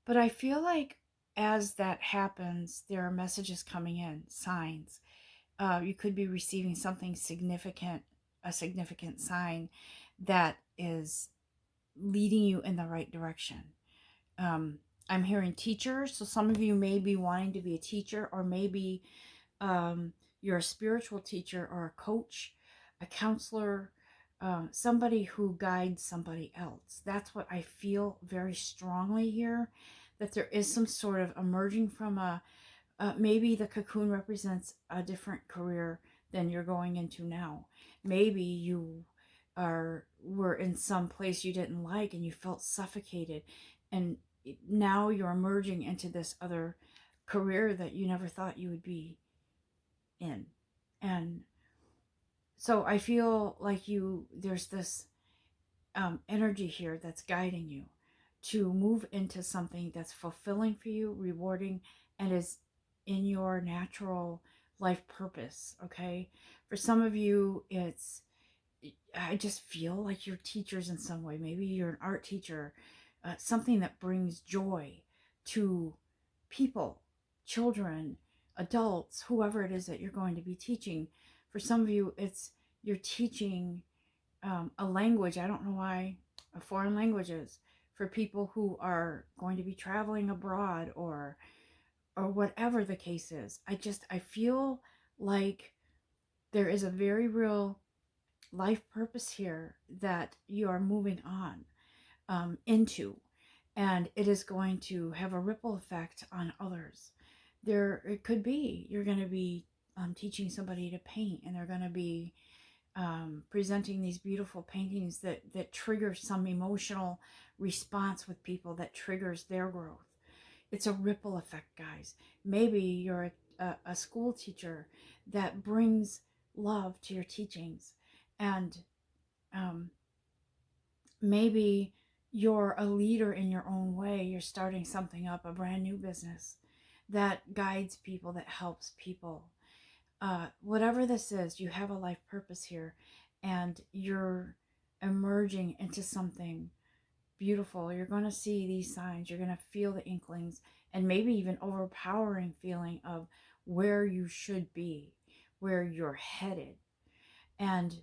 Speaker 1: But I feel like as that happens, there are messages coming in, signs. You could be receiving something significant, a significant sign that is leading you in the right direction. Um, I'm hearing teachers, so some of you may be wanting to be a teacher, or maybe you're a spiritual teacher or a coach, a counselor, somebody who guides somebody else. That's what I feel very strongly here, that there is some sort of emerging from maybe the cocoon represents a different career than you're going into now. Maybe you were in some place you didn't like and you felt suffocated, and now you're emerging into this other career that you never thought you would be in. And so I feel like there's this energy here that's guiding you to move into something that's fulfilling for you, rewarding, and is in your natural life purpose. Okay, for some of you I just feel like you're teachers in some way. Maybe you're an art teacher, something that brings joy to people, children, adults, whoever it is that you're going to be teaching. For some of you, you're teaching a language. I don't know why, foreign languages for people who are going to be traveling abroad, or whatever the case is. I feel like there is a very real life purpose here that you are moving on into, and it is going to have a ripple effect on others. It could be you're going to be teaching somebody to paint, and they're going to be presenting these beautiful paintings that trigger some emotional response with people, that triggers their growth. It's a ripple effect, guys. Maybe you're a school teacher that brings love to your teachings, and um, maybe you're a leader in your own way. You're starting something up, a brand new business that guides people, that helps people. Whatever this is, you have a life purpose here, and you're emerging into something beautiful. You're going to see these signs, you're going to feel the inklings, and maybe even overpowering feeling of where you should be, where you're headed. And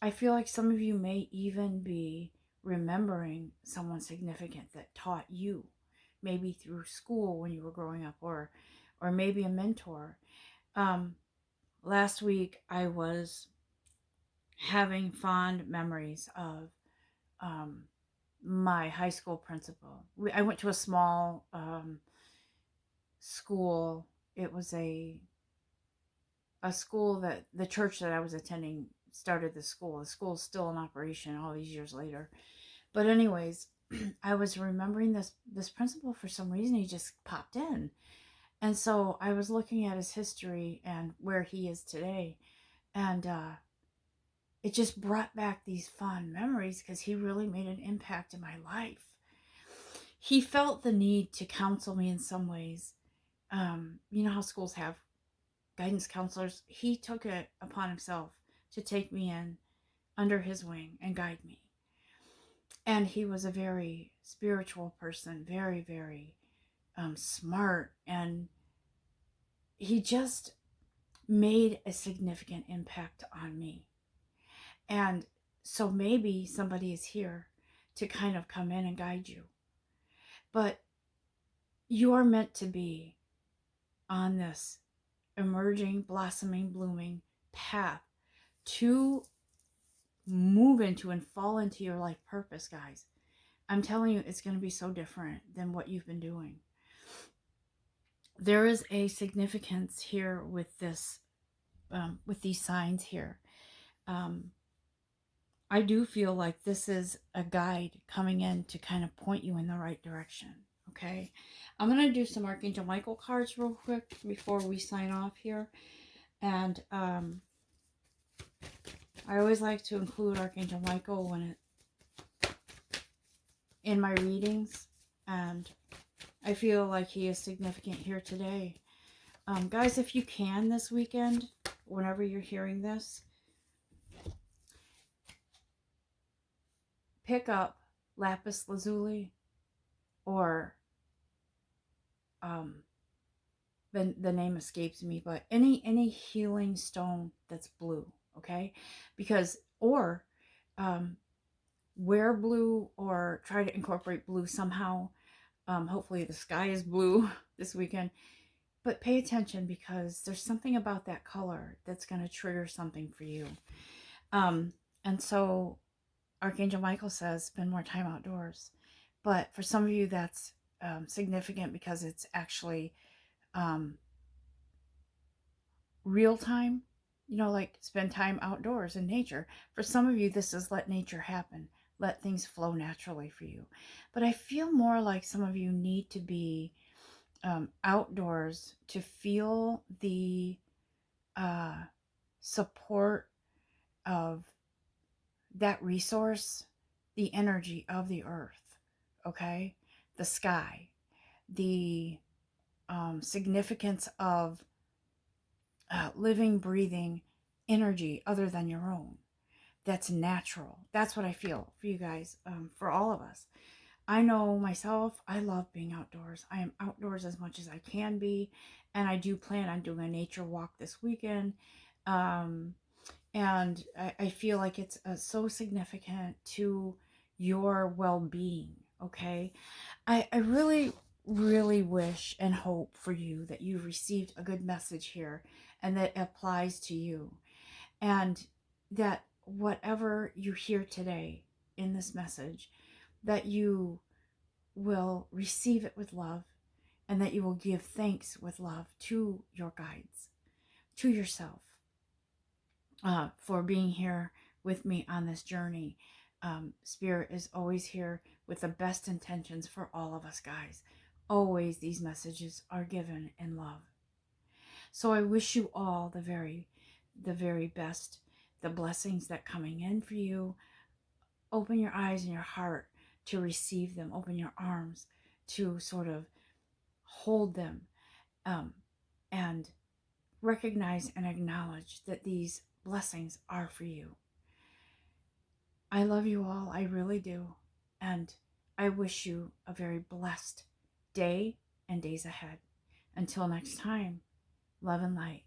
Speaker 1: I feel like some of you may even be remembering someone significant that taught you, maybe through school when you were growing up, or maybe a mentor. Last week I was having fond memories of my high school principal. I went to a small school. It was a school that the church that I was attending started the school. The school's still in operation all these years later. But anyways, I was remembering this principal. For some reason, he just popped in. And so I was looking at his history and where he is today. And it just brought back these fond memories because he really made an impact in my life. He felt the need to counsel me in some ways. You know how schools have guidance counselors? He took it upon himself to take me in under his wing and guide me. And he was a very spiritual person, very, very smart. And he just made a significant impact on me. And so maybe somebody is here to kind of come in and guide you. But you're meant to be on this emerging, blossoming, blooming path to move into and fall into your life purpose, guys. I'm telling you, it's going to be so different than what you've been doing. There is a significance here with this, with these signs here. I do feel like this is a guide coming in to kind of point you in the right direction. Okay. I'm going to do some Archangel Michael cards real quick before we sign off here. And I always like to include Archangel Michael in my readings. And I feel like he is significant here today. Guys, if you can this weekend, whenever you're hearing this, pick up lapis lazuli or the name escapes me, but any healing stone that's blue, okay? Because or wear blue or try to incorporate blue somehow. Hopefully the sky is blue this weekend. But pay attention because there's something about that color that's going to trigger something for you. And so Archangel Michael says, spend more time outdoors. But for some of you, that's significant because it's actually real time, like spend time outdoors in nature. For some of you, this is let nature happen. Let things flow naturally for you. But I feel more like some of you need to be outdoors to feel the support of that resource, the energy of the earth, okay? The sky, the significance of living, breathing energy other than your own. That's natural. That's what I feel for you guys, for all of us. I know myself, I love being outdoors. I am outdoors as much as I can be, and I do plan on doing a nature walk this weekend. And I feel like it's so significant to your well-being, okay? I really, really wish and hope for you that you've received a good message here and that applies to you. And that whatever you hear today in this message, that you will receive it with love and that you will give thanks with love to your guides, to yourself, for being here with me on this journey. Spirit is always here with the best intentions for all of us, guys. Always these messages are given in love. So I wish you all the very best, the blessings that coming in for you. Open your eyes and your heart to receive them. Open your arms to sort of hold them, and recognize and acknowledge that these blessings are for you. I love you all. I really do. And I wish you a very blessed day and days ahead. Until next time, love and light.